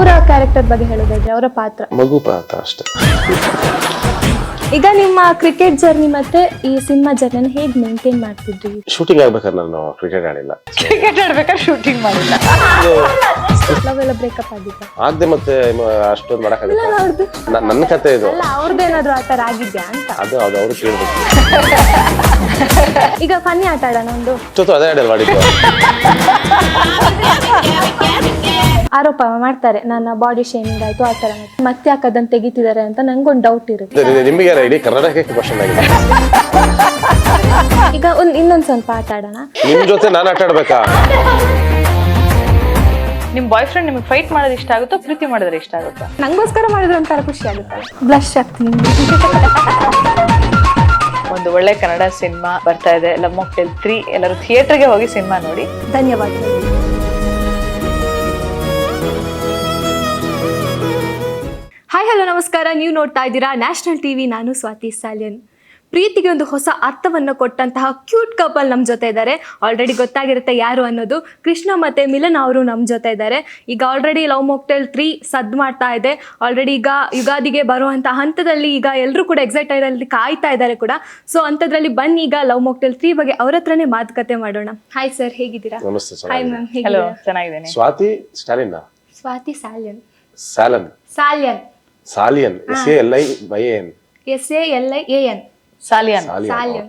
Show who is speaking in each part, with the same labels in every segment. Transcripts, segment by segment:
Speaker 1: ಅವರ ಕ್ಯಾರೆಕ್ಟರ್ ಬಗ್ಗೆ ಹೇಳೋದಾದ್ರೆ ಅವರ ಪಾತ್ರ
Speaker 2: ಮಗು ಪಾತ್ರ ಅಷ್ಟೇ.
Speaker 1: ಈಗ ನಿಮ್ಮ ಕ್ರಿಕೆಟ್ ಜರ್ನಿ ಮತ್ತೆ ಈ ಸಿನಿಮಾ ಜರ್ನಿನ ಹೇಗೆ ಮೇಂಟೈನ್ ಮಾಡ್ತಿದ್ರಿ?
Speaker 2: ಶೂಟಿಂಗ್ ಆಗ್ಬೇಕಾದ್ರೆ ನಾನು ಕ್ರಿಕೆಟ್ ಆಡಿಲ್ಲ.
Speaker 3: ಕ್ರಿಕೆಟ್ ಆಡ್ಬೇಕಾದ್ರೆ ಶೂಟಿಂಗ್ ಮಾಡಿಲ್ಲ.
Speaker 1: ಲವ್ ಎಲ್ಲ ಬ್ರೇಕಪ್ ಆಗಿದ್ದ?
Speaker 2: ಆಗದೆ ಮತ್ತೆ ಅಷ್ಟೊಂದು ಮಾಡಕ್ಕಾಗಲ್ಲ.
Speaker 1: ಅವ್ರದ್ದು
Speaker 2: ನನ್ನ ಕತೆ ಇದು.
Speaker 1: ಅಲ್ಲ ಅವ್ರದ್ದೇನಾದ್ರು ಆ ಥರ ಆಗಿದ್ಯಾ ಅಂತ.
Speaker 2: ಅದು ಅವ್ರು ಕೇಳ್ಬೇಕು.
Speaker 1: ಈಗ ಫನ್ನಿ ಆಟ ಆಡೋಣ ಒಂದು.
Speaker 2: ಇಷ್ಟೊತ್ತು ಅದೇ ಆಡಲ್ ಮಾಡಿದ್ದು.
Speaker 1: ಆರೋಪ ಮಾಡ್ತಾರೆ ನನ್ನ ಬಾಡಿ ಶೇಮಿಂಗ್ ಆಯ್ತು ಆ ಥರ ಮತ್ತೆ ಯಾಕೆ ಅದನ್ನ ತೆಗಿತಿದ್ದಾರೆ ಅಂತ ನಂಗೊಂದು ಡೌಟ್ ಇರುತ್ತೆ.
Speaker 2: ನಿಮಗೆ ಇಡೀ ಕರ್ನಾಟಕಕ್ಕೆ ಕ್ವಶನ್ ಆಗಿದೆ.
Speaker 1: ಈಗ ಇನ್ನೊಂದು ಸ್ವಲ್ಪ ಆಟ ಆಡೋಣ.
Speaker 2: ನಿಮ್ ಜೊತೆ ನಾನು ಆಟ ಆಡ್ಬೇಕಾ?
Speaker 3: ನಿಮ್ ಬಾಯ್ ಫ್ರೆಂಡ್ ನಿಮಗೆ ಫೈಟ್ ಮಾಡೋದು ಇಷ್ಟ ಆಗುತ್ತೋ ಪ್ರೀತಿ ಮಾಡಿದ್ರೆ ಇಷ್ಟ ಆಗುತ್ತಾ?
Speaker 1: ನಂಗೋಸ್ಕರ ಮಾಡಿದ್ರೆ ಒಂಥರ ಖುಷಿ ಆಗುತ್ತೆ. ಬ್ಲಶ್ ಆಗ್ತೀನಿ.
Speaker 3: ಒಂದು ಒಳ್ಳೆ ಕನ್ನಡ ಸಿನಿಮಾ ಬರ್ತಾ ಇದೆ, ಲವ್ ಮಾಕ್ಟೇಲ್ 3. ಎಲ್ಲರೂ ಥಿಯೇಟರ್ಗೆ ಹೋಗಿ ಸಿನಿಮಾ ನೋಡಿ.
Speaker 1: ಧನ್ಯವಾದಗಳು. ಹಾಯ್ ಹಲೋ ನಮಸ್ಕಾರ. ನೀವು ನೋಡ್ತಾ ಇದ್ದೀರಾ ನ್ಯಾಷನಲ್ ಟಿವಿ. ನಾನು ಸ್ವಾತಿ ಸಾಲ್ಯನ್. ಪ್ರೀತಿಗೆ ಒಂದು ಹೊಸ ಅರ್ಥವನ್ನು ಕೊಟ್ಟಂತಹ ಕ್ಯೂಟ್ ಕಪಲ್ ನಮ್ಮ ಜೊತೆ ಇದ್ದಾರೆ. ಆಲ್ರೆಡಿ ಗೊತ್ತಾಗಿರುತ್ತೆ ಯಾರು ಅನ್ನೋದು. ಕೃಷ್ಣ ಮತ್ತು ಮಿಲನ್ ಅವರು ನಮ್ಮ ಜೊತೆ ಇದ್ದಾರೆ. ಈಗ ಆಲ್ರೆಡಿ ಲವ್ ಮಾಕ್ಟೇಲ್ 3 ಸದ್ದು ಮಾಡ್ತಾ ಇದೆ. ಆಲ್ರೆಡಿ ಈಗ ಯುಗಾದಿಗೆ ಬರುವಂಥ ಹಂತದಲ್ಲಿ ಈಗ ಎಲ್ಲರೂ ಕೂಡ ಎಕ್ಸೈಟೆಡ್ ಅಲ್ಲಿ ಕಾಯ್ತಾ ಇದ್ದಾರೆ ಕೂಡ. ಸೊ ಅಂಥದ್ರಲ್ಲಿ ಬನ್ನಿ ಈಗ ಲವ್ ಮಾಕ್ಟೇಲ್ 3 ಬಗ್ಗೆ ಅವ್ರ ಹತ್ರನೇ ಮಾತುಕತೆ ಮಾಡೋಣ. ಹಾಯ್ ಸರ್, ಹೇಗಿದ್ದೀರಾ?
Speaker 2: ನಮಸ್ತೆ.
Speaker 1: ಹಾಯ್ ಮ್ಯಾಮ್,
Speaker 3: ಹಲೋ,
Speaker 1: ಹೇಗಿದ್ದೀರಾ?
Speaker 3: ಚೆನ್ನಾಗಿದ್ದೇನೆ.
Speaker 2: ಸ್ವಾತಿ ಸ್ಟಾಲಿನ್.
Speaker 1: ಸ್ವಾತಿ ಸಾಲ್ಯನ್.
Speaker 2: ಸಾಲನ್.
Speaker 1: ಸಾಲ್ಯನ್.
Speaker 2: ಸಾಲಿಯನ್. SALIYAN.
Speaker 1: SALIAN.
Speaker 3: ಸಾಲಿಯಾನ್.
Speaker 1: ಸಾಲ್ಯನ್.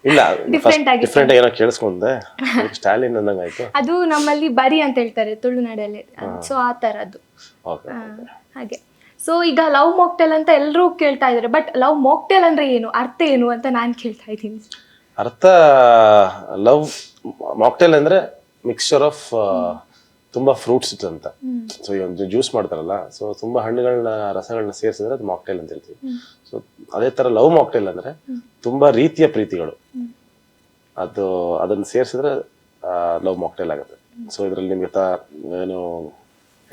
Speaker 2: ಇಲ್ಲ,
Speaker 1: ಡಿಫ್ರೆಂಟ್ ಆಗಿ
Speaker 2: ಡಿಫ್ರೆಂಟ್ ಏನೋ ಕೇಳಿಸ್ಕೊಂಡೆ. ಸ್ಟಾಲಿನ್ ಅಂದಂಗಾಯ್ತು.
Speaker 1: ಅದು ನಮ್ಮಲ್ಲಿ ಬರಿ ಅಂತ ಹೇಳ್ತಾರೆ ತುಳುನಾಡಲ್ಲಿ. ಸೊ ಆ ಥರದ್ದು ಹಾಗೆ. ಸೊ ಈಗ ಲವ್ ಮಾಕ್ಟೇಲ್ ಅಂತ ಎಲ್ಲರೂ ಕೇಳ್ತಾ ಇದ್ದಾರೆ. ಬಟ್ ಲವ್ ಮಾಕ್ಟೇಲ್ ಅಂದ್ರೆ ಏನು, ಅರ್ಥ ಏನು ಅಂತ ನಾನು ಕೇಳ್ತಾ ಇದ್ದೀನಿ.
Speaker 2: ಅರ್ಥ ಲವ್ ಮಾಕ್ಟೇಲ್ ಅಂದ್ರೆ ಮಿಕ್ಸ್ಚರ್ ಆಫ್ ತುಂಬಾ ಫ್ರೂಟ್ಸ್ ಅಂತ. ಸೊ ಈ ಒಂದು ಜ್ಯೂಸ್ ಮಾಡ್ತಾರಲ್ಲ, ಸೊ ತುಂಬಾ ಹಣ್ಣುಗಳನ್ನ ರಸಗಳನ್ನ ಸೇರಿಸಿದ್ರೆ ಅದು ಮಾಕ್ಟೇಲ್ ಅಂತ ಹೇಳ್ತೀವಿ. ಸೊ ಅದೇ ತರ ಲವ್ ಮಾಕ್ಟೇಲ್ ಅಂದ್ರೆ ತುಂಬಾ ರೀತಿಯ ಪ್ರೀತಿಗಳು, ಅದನ್ನ ಸೇರಿಸಿದ್ರೆ ಲವ್ ಮಾಕ್ಟೇಲ್ ಆಗುತ್ತೆ. ಸೊ ಇದ್ರಲ್ಲಿ ನಿಮ್ಗೆ ಏನು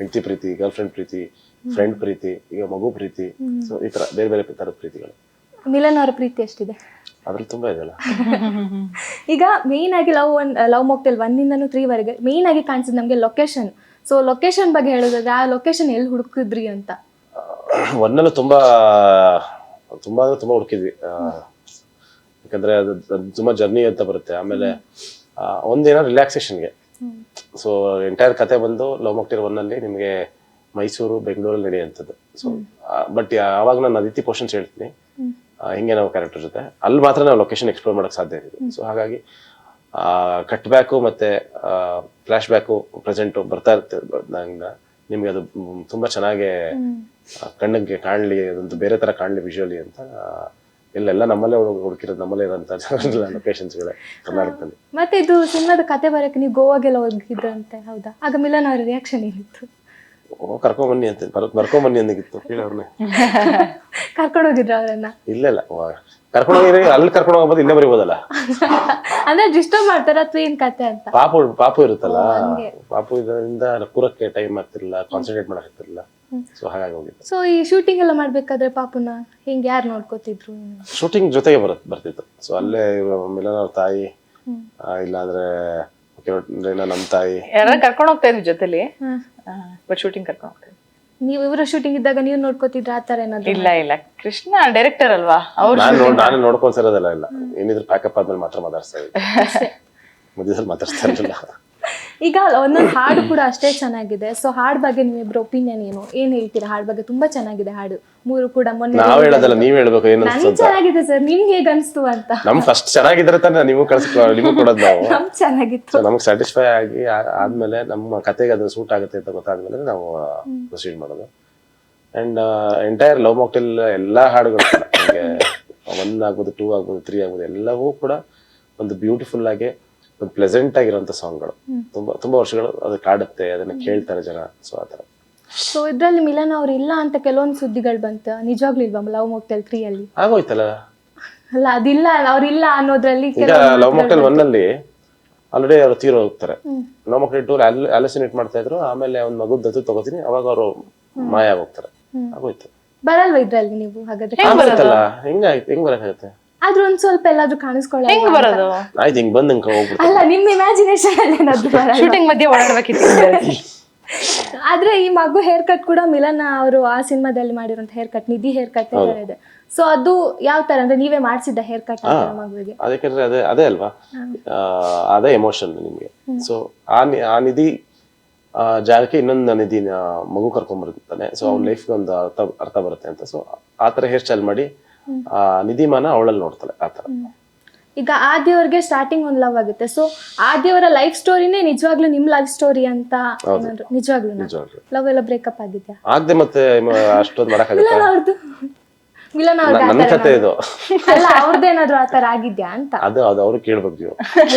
Speaker 2: ಹೆಂಡತಿ ಪ್ರೀತಿ, ಗರ್ಲ್ ಫ್ರೆಂಡ್ ಪ್ರೀತಿ, ಫ್ರೆಂಡ್ ಪ್ರೀತಿ, ಈಗ ಮಗು ಪ್ರೀತಿ, ಸೊ ಈ ತರ ಬೇರೆ ಬೇರೆ ತರದ ಪ್ರೀತಿಗಳು.
Speaker 1: ಮಿಲನ್ ಅವರ ಪ್ರೀತಿ ಎಷ್ಟಿದೆ?
Speaker 2: ಅದ್ರಲ್ಲಿ ತುಂಬಾ ಇದೆಯಲ್ಲ.
Speaker 1: ಈಗ ಮೇನ್ ಆಗಿ ಲವ್ ಮಾಕ್ಟೇಲ್ 1 ಇಂದನೂ 3 ವರೆಗೆ ಮೇನ್ ಆಗಿ ಕಾಣಿಸಿದ್ ನಮ್ಗೆ ಲೊಕೇಶನ್. ಸೊ ಲೊಕೇಶನ್ ಬಗ್ಗೆ ಹೇಳೋದಾದ್ರೆ ಆ ಲೊಕೇಶನ್ ಎಲ್ಲಿ ಹುಡುಕಿದ್ರಿ ಅಂತ?
Speaker 2: ಒಂದಲ್ಲೂ ತುಂಬಾ ಹುಡುಕಿದ್ವಿ. ಯಾಕಂದ್ರೆ ಅದು ತುಂಬಾ ಜರ್ನಿ ಅಂತ ಬರುತ್ತೆ. ಆಮೇಲೆ ಒಂದೇನೋ ರಿಲ್ಯಾಕ್ಸೇಷನ್ಗೆ. ಸೊ ಎಂಟೈರ್ ಕತೆ ಬಂದು ಲವ್ ಮಾಕ್ಟೇಲ್ 1 ಅಲ್ಲಿ ನಿಮ್ಗೆ ಮೈಸೂರು, ಬೆಂಗಳೂರಲ್ಲಿ ನಡೆಯುವಂಥದ್ದು. ಸೊ ಬಟ್ ಯಾವಾಗ ನಾನು ಅದಿತಿ ಪೋರ್ಷನ್ಸ್ ಹೇಳ್ತೀನಿ ಹಿಂಗೆ ನಾವು ಕ್ಯಾರೆಕ್ಟರ್ ಜೊತೆ ಅಲ್ಲಿ ಮಾತ್ರ ನಾವು ಲೊಕೇಶನ್ ಎಕ್ಸ್ಪ್ಲೋರ್ ಮಾಡಕ್ ಸಾಧ್ಯ ಇದೆ. ಸೊ ಹಾಗಾಗಿ ಕಟ್ ಬ್ಯಾಕು ಮತ್ತೆ ಫ್ಲಾಶ್ ಬ್ಯಾಕು ಪ್ರೆಸೆಂಟು ಬರ್ತಾ ಇರುತ್ತೆ. ನಿಮ್ಗೆ ಅದು ತುಂಬಾ ಚೆನ್ನಾಗಿ ಕಣ್ಣಿಗೆ ಕಾಣ್ಲಿ, ಅದಂತೂ ಬೇರೆ ತರ ಕಾಣ್ಲಿ ವಿಜುವಲಿ ಅಂತ ಎಲ್ಲ ನಮ್ಮಲ್ಲೇ ಹುಡುಕಿರೋದು, ನಮ್ಮಲ್ಲೇ ಇರೋಂಥ ಲೊಕೇಶನ್ಸ್ಗಳೇ ಕರ್ನಾಟಕದಲ್ಲಿ.
Speaker 1: ಮತ್ತೆ ಇದು ಸಿನಿಮಾದ ಕತೆ ಬರಕ್ಕೆ ನೀವು ಗೋವಾಗೆಲ್ಲ ಹೋಗಿದ್ರಂತೆ, ಹೌದಾ? ಆಗ ಮಿಲನ್ ಅವ್ರ ರಿಯಾಕ್ಷನ್ ಏನಿತ್ತು?
Speaker 2: ಕರ್ಕೊಂಬನ್ನಿ ಅಂತ ಬರ್ಕೊಂಬನ್ನಿ ಅಂದಿತ್ತು ಕೇಳವ್ರನ್ನೇ.
Speaker 1: ಕರ್ಕೊಂಡು ಹೋಗಿದ್ರ ಅವರನ್ನ?
Speaker 2: ಇಲ್ಲ ಕರ್ಕೊಂಡು ಹೋಗಿ ಅಲ್ಲಿ ಕರ್ಕೊಂಡು ಹೋಗ್ಬೋದು, ಇಲ್ಲೇ ಬರಿಬೋದಲ್ಲ.
Speaker 1: ಅಂದ್ರೆ ಡಿಸ್ಟರ್ಬ್ ಮಾಡ್ತಾರ ಅಥವಾ ಏನ್ ಕತೆ ಅಂತ?
Speaker 2: ಪಾಪು ಇರುತ್ತಲ್ಲ, ಪಾಪು ಇದರಿಂದ ಕೂರಕ್ಕೆ ಟೈಮ್ ಆಗ್ತಿರ್ಲಿಲ್ಲ, ಕಾನ್ಸಂಟ್ರೇಟ್ ಮಾಡಕ್ ಆಗ್ತಿರ್ಲಿಲ್ಲ. ಸೊ ಹಾಗಾಗಿ ಹೋಗಿದ್ದು.
Speaker 1: ಸೊ ಈ ಶೂಟಿಂಗ್ ಎಲ್ಲ ಮಾಡ್ಬೇಕಾದ್ರೆ ಪಾಪುನ ಹಿಂಗ್ ಯಾರು ನೋಡ್ಕೋತಿದ್ರು?
Speaker 2: ಶೂಟಿಂಗ್ ಜೊತೆಗೆ ಬರ್ತಿತ್ತು. ಸೊ ಅಲ್ಲೇ ಮಿಲನ್ ಅವ್ರ ತಾಯಿ, ಇಲ್ಲಾಂದ್ರೆ ನಮ್ ತಾಯಿ
Speaker 3: ಯಾರು ಕರ್ಕೊಂಡು ಹೋಗ್ತಾ ಇದ್ವಿ ಜೊತೆಲಿ. ಬಟ್ ಶೂಟಿಂಗ್ ಕರ್ಕೊಂಡು ಹೋಗ್ತಾ ಇದ್ವಿ.
Speaker 1: ನೀವು ಇವರ ಶೂಟಿಂಗ್ ಇದ್ದಾಗ ನೀವು ನೋಡ್ಕೋತಿದ್ರ ಆ ತರ ಏನಾದ್ರು?
Speaker 3: ಇಲ್ಲ, ಕೃಷ್ಣ ಡೈರೆಕ್ಟರ್ ಅಲ್ವಾ ಅವ್ರು.
Speaker 2: ನಾನು ನೋಡ್ಕೊಂತಿರೋದಲ್ಲ. ಇಲ್ಲ, ಏನಿದ್ರು ಪ್ಯಾಕಪ್ ಆದ್ಮೇಲೆ ಮಾತ್ರ ಮಾತಾಡ್ತಾ ಇದ್ವಿ, ಮಧ್ಯದಲ್ಲಿ ಮಾತಾಡ್ತಾ ಇರಲಿಲ್ಲ.
Speaker 1: ಈಗ ಒಂದೊಂದು ಹಾಡು ಕೂಡ ಅಷ್ಟೇ ಚೆನ್ನಾಗಿದೆ. ಸೊ ಹಾಡ್ ಬಗ್ಗೆ ನಿಮ್ಮಿಬ್ರು ಒಪಿನಿಯನ್ ಏನು, ಏನ್ ಹೇಳ್ತೀರಾ? ಹಾಡ್ ಬಗ್ಗೆ ತುಂಬಾ ಚೆನ್ನಾಗಿದೆ ಹಾಡು 3 ಕೂಡ. ಮೊನ್ನೆ
Speaker 2: ನಾವ್ ಹೇಳೋದಲ್ಲ, ನೀವ್ ಹೇಳ್ಬೇಕು ಏನು
Speaker 1: ಚೆನ್ನಾಗಿದೆ ಸರ್, ನಿಮ್ಗೆ ಹೇಗ್ ಅನ್ಸ್ತು ಅಂತ?
Speaker 2: ನಮ್ ಫಸ್ಟ್ ಚೆನ್ನಾಗಿದ್ರೆ ತಾನೆ ನೀವು ನಿಮ್ಗೆ ಕೊಡೋದು. ನಾವು
Speaker 1: ನಮ್ ಚೆನ್ನಾಗಿತ್ತು,
Speaker 2: ನಮ್ಗೆ ಸ್ಯಾಟಿಸ್ಫೈ ಆಗಿ ಆದ್ಮೇಲೆ ನಮ್ಮ ಕತೆಗೆ ಅದು ಸೂಟ್ ಆಗುತ್ತೆ ಅಂತ ಗೊತ್ತಾದ್ಮೇಲೆ ನಾವು ಪ್ರೊಸೀಡ್ ಮಾಡೋದು. ಅಂಡ್ ಎಂಟೈರ್ ಲವ್ ಮಾಕ್ಟೇಲ್ ಎಲ್ಲಾ ಹಾಡುಗಳು ನಮಗೆ 1 ಆಗ್ಬೋದು, 2 ಆಗ್ಬೋದು, 3 ಆಗ್ಬೋದು, ಎಲ್ಲವೂ ಕೂಡ ಒಂದು ಬ್ಯೂಟಿಫುಲ್ ಆಗಿ ಒಂದು ಪ್ಲೆಸೆಂಟ್ ಆಗಿರುವಂತ ಸಾಂಗ್ಗಳು. ತುಂಬಾ ವರ್ಷಗಳು ಅದು ಕಾಡುತ್ತೆ, ಅದನ್ನ ಕೇಳ್ತಾರೆ ಜನ. ಸೊ ಆತರ.
Speaker 1: ಸೊ ಇದ್ರಲ್ಲಿ ಮಿಲನ್ ಅವ್ರು ಇಲ್ಲ ಅಂತ ಕೆಲವೊಂದು ಸುದ್ದಿಗಳು ಬಂತ, ನಿಜವಾಗ್ಲೂ ಇಲ್ವಾ ಲವ್ ಮಾಕ್ಟೇಲ್ 3 ಅಲ್ಲಿ?
Speaker 2: ಆಗೋಯ್ತಲ್ಲ.
Speaker 1: ಅಲ್ಲ ಅದಿಲ್ಲ, ಅವ್ರಿಲ್ಲ ಅನ್ನೋದ್ರಲ್ಲಿ.
Speaker 2: ಈಗ ಲವ್ ಮಾಕ್ಟೇಲ್ 1 ಅಲ್ಲಿ ಆಲ್ರೆಡಿ ಅವ್ರು ತೀರೋ ಹೋಗ್ತಾರೆ. ಲವ್ ಮಾಕ್ಟೇಲ್ 2 ಅಲಸಿನೇಟ್ ಮಾಡ್ತಾ ಇದ್ರು. ಆಮೇಲೆ ಒಂದ್ ಮಗು ದತ್ತು ತಗೋತೀನಿ, ಅವಾಗ ಅವರು ಮಾಯ ಹೋಗ್ತಾರೆ. ಆಗೋಯ್ತು.
Speaker 1: ಬರಲ್ವಾ ಇದ್ರಲ್ಲಿ ನೀವು ಹಾಗಾದ್ರೆ?
Speaker 2: ಆಗೋಯ್ತಲ್ಲ, ಹೆಂಗ್ ಬರಕಾಗತ್ತೆ?
Speaker 1: ಆದ್ರೂ ಒಂದ್ ಸ್ವಲ್ಪ ಎಲ್ಲಾದ್ರೂ ಕಾಣಿಸ್ಕೊಳ್ಳ.
Speaker 3: ಹೆಂಗ್ ಬರೋದು?
Speaker 2: ಆಯ್ತು, ಹಿಂಗ್ ಬಂದ್ ಹೋಗ್ಬಿಟ್ಟು.
Speaker 1: ಅಲ್ಲ ನಿಮ್ ಇಮ್ಯಾಜಿನೇಷನ್ ಅಲ್ಲಿ ಏನಾದ್ರು
Speaker 3: ಶೂಟಿಂಗ್ ಮಧ್ಯೆ ಓಡಾಡ್ಬೇಕಿತ್ತು.
Speaker 1: ಆದ್ರೆ ಈ ಮಗು ಹೇರ್ ಕಟ್ ಕೂಡ ಮಿಲನ್ ಅವರು ಆ ಸಿನಿಮಾದಲ್ಲಿ ಮಾಡಿರುವಂತ ಹೇರ್ ಕಟ್, ನಿಧಿ ಹೇರ್ ಕಟ್ ಇದೆ. ಸೊ ಅದು ಯಾವ ತರ ಅಂದ್ರೆ ನೀವೇ ಮಾಡಿಸಿದ್ದ ಹೇರ್ ಕಟ್ ಮಗುವಿಗೆ?
Speaker 2: ಅದಕ್ಕೆ ಅದೇ ಅಲ್ವಾ, ಅದೇ ಎಮೋಷನ್ ನಿಮ್ಗೆ. ಸೊ ಆ ನಿಧಿ ಜಾಗಕ್ಕೆ ಇನ್ನೊಂದು ನಿಧಿ ಮಗು ಕರ್ಕೊಂಡ್ ಬರ್ತಾನೆ. ಸೊ ಅವ್ನ ಲೈಫ್ಗೆ ಒಂದು ಅರ್ಥ ಬರುತ್ತೆ ಅಂತ. ಸೊ ಆತರ ಹೇರ್ ಸ್ಟೈಲ್ ಮಾಡಿ ಆ ನಿಧಿಮಾನ ಅವಳಲ್ಲಿ ನೋಡ್ತಾಳೆ ಆತರ.
Speaker 1: ಈಗ ಆದಿಯವ್ರಿಗೆ ಸ್ಟಾರ್ಟಿಂಗ್ ಒಂದು ಲವ್ ಆಗುತ್ತೆ. ಸೊ ಆದಿಯವರ ಲೈಫ್ ಸ್ಟೋರಿನೇ ನಿಜವಾಗ್ಲೂ ನಿಮ್ ಲವ್ ಸ್ಟೋರಿ ಅಂತ ಏನಾದ್ರು ನಿಜವಾಗ್ಲೂ ಲವ್ ಎಲ್ಲ ಬ್ರೇಕಪ್ ಆಗಿದ್ಯಾ?
Speaker 2: ಆಗದೆ ಮತ್ತೆ ಅಷ್ಟೊಂದು ಮಾಡಕ್ಕಾಗತ್ತೆ?
Speaker 1: ಅವ್ರದ್ದು ಮಿಲನ್ ಅವ್ರದ್ದು
Speaker 2: ನನ್ನ ಕತೆ ಇದು
Speaker 1: ಅಲ್ಲ, ಅವ್ರದ್ದೇನಾದ್ರು ಆತರ ಆಗಿದ್ಯಾ ಅಂತ?
Speaker 2: ಅದು ಅವ್ರು ಕೇಳ್ಬೇಕು ನೀವು.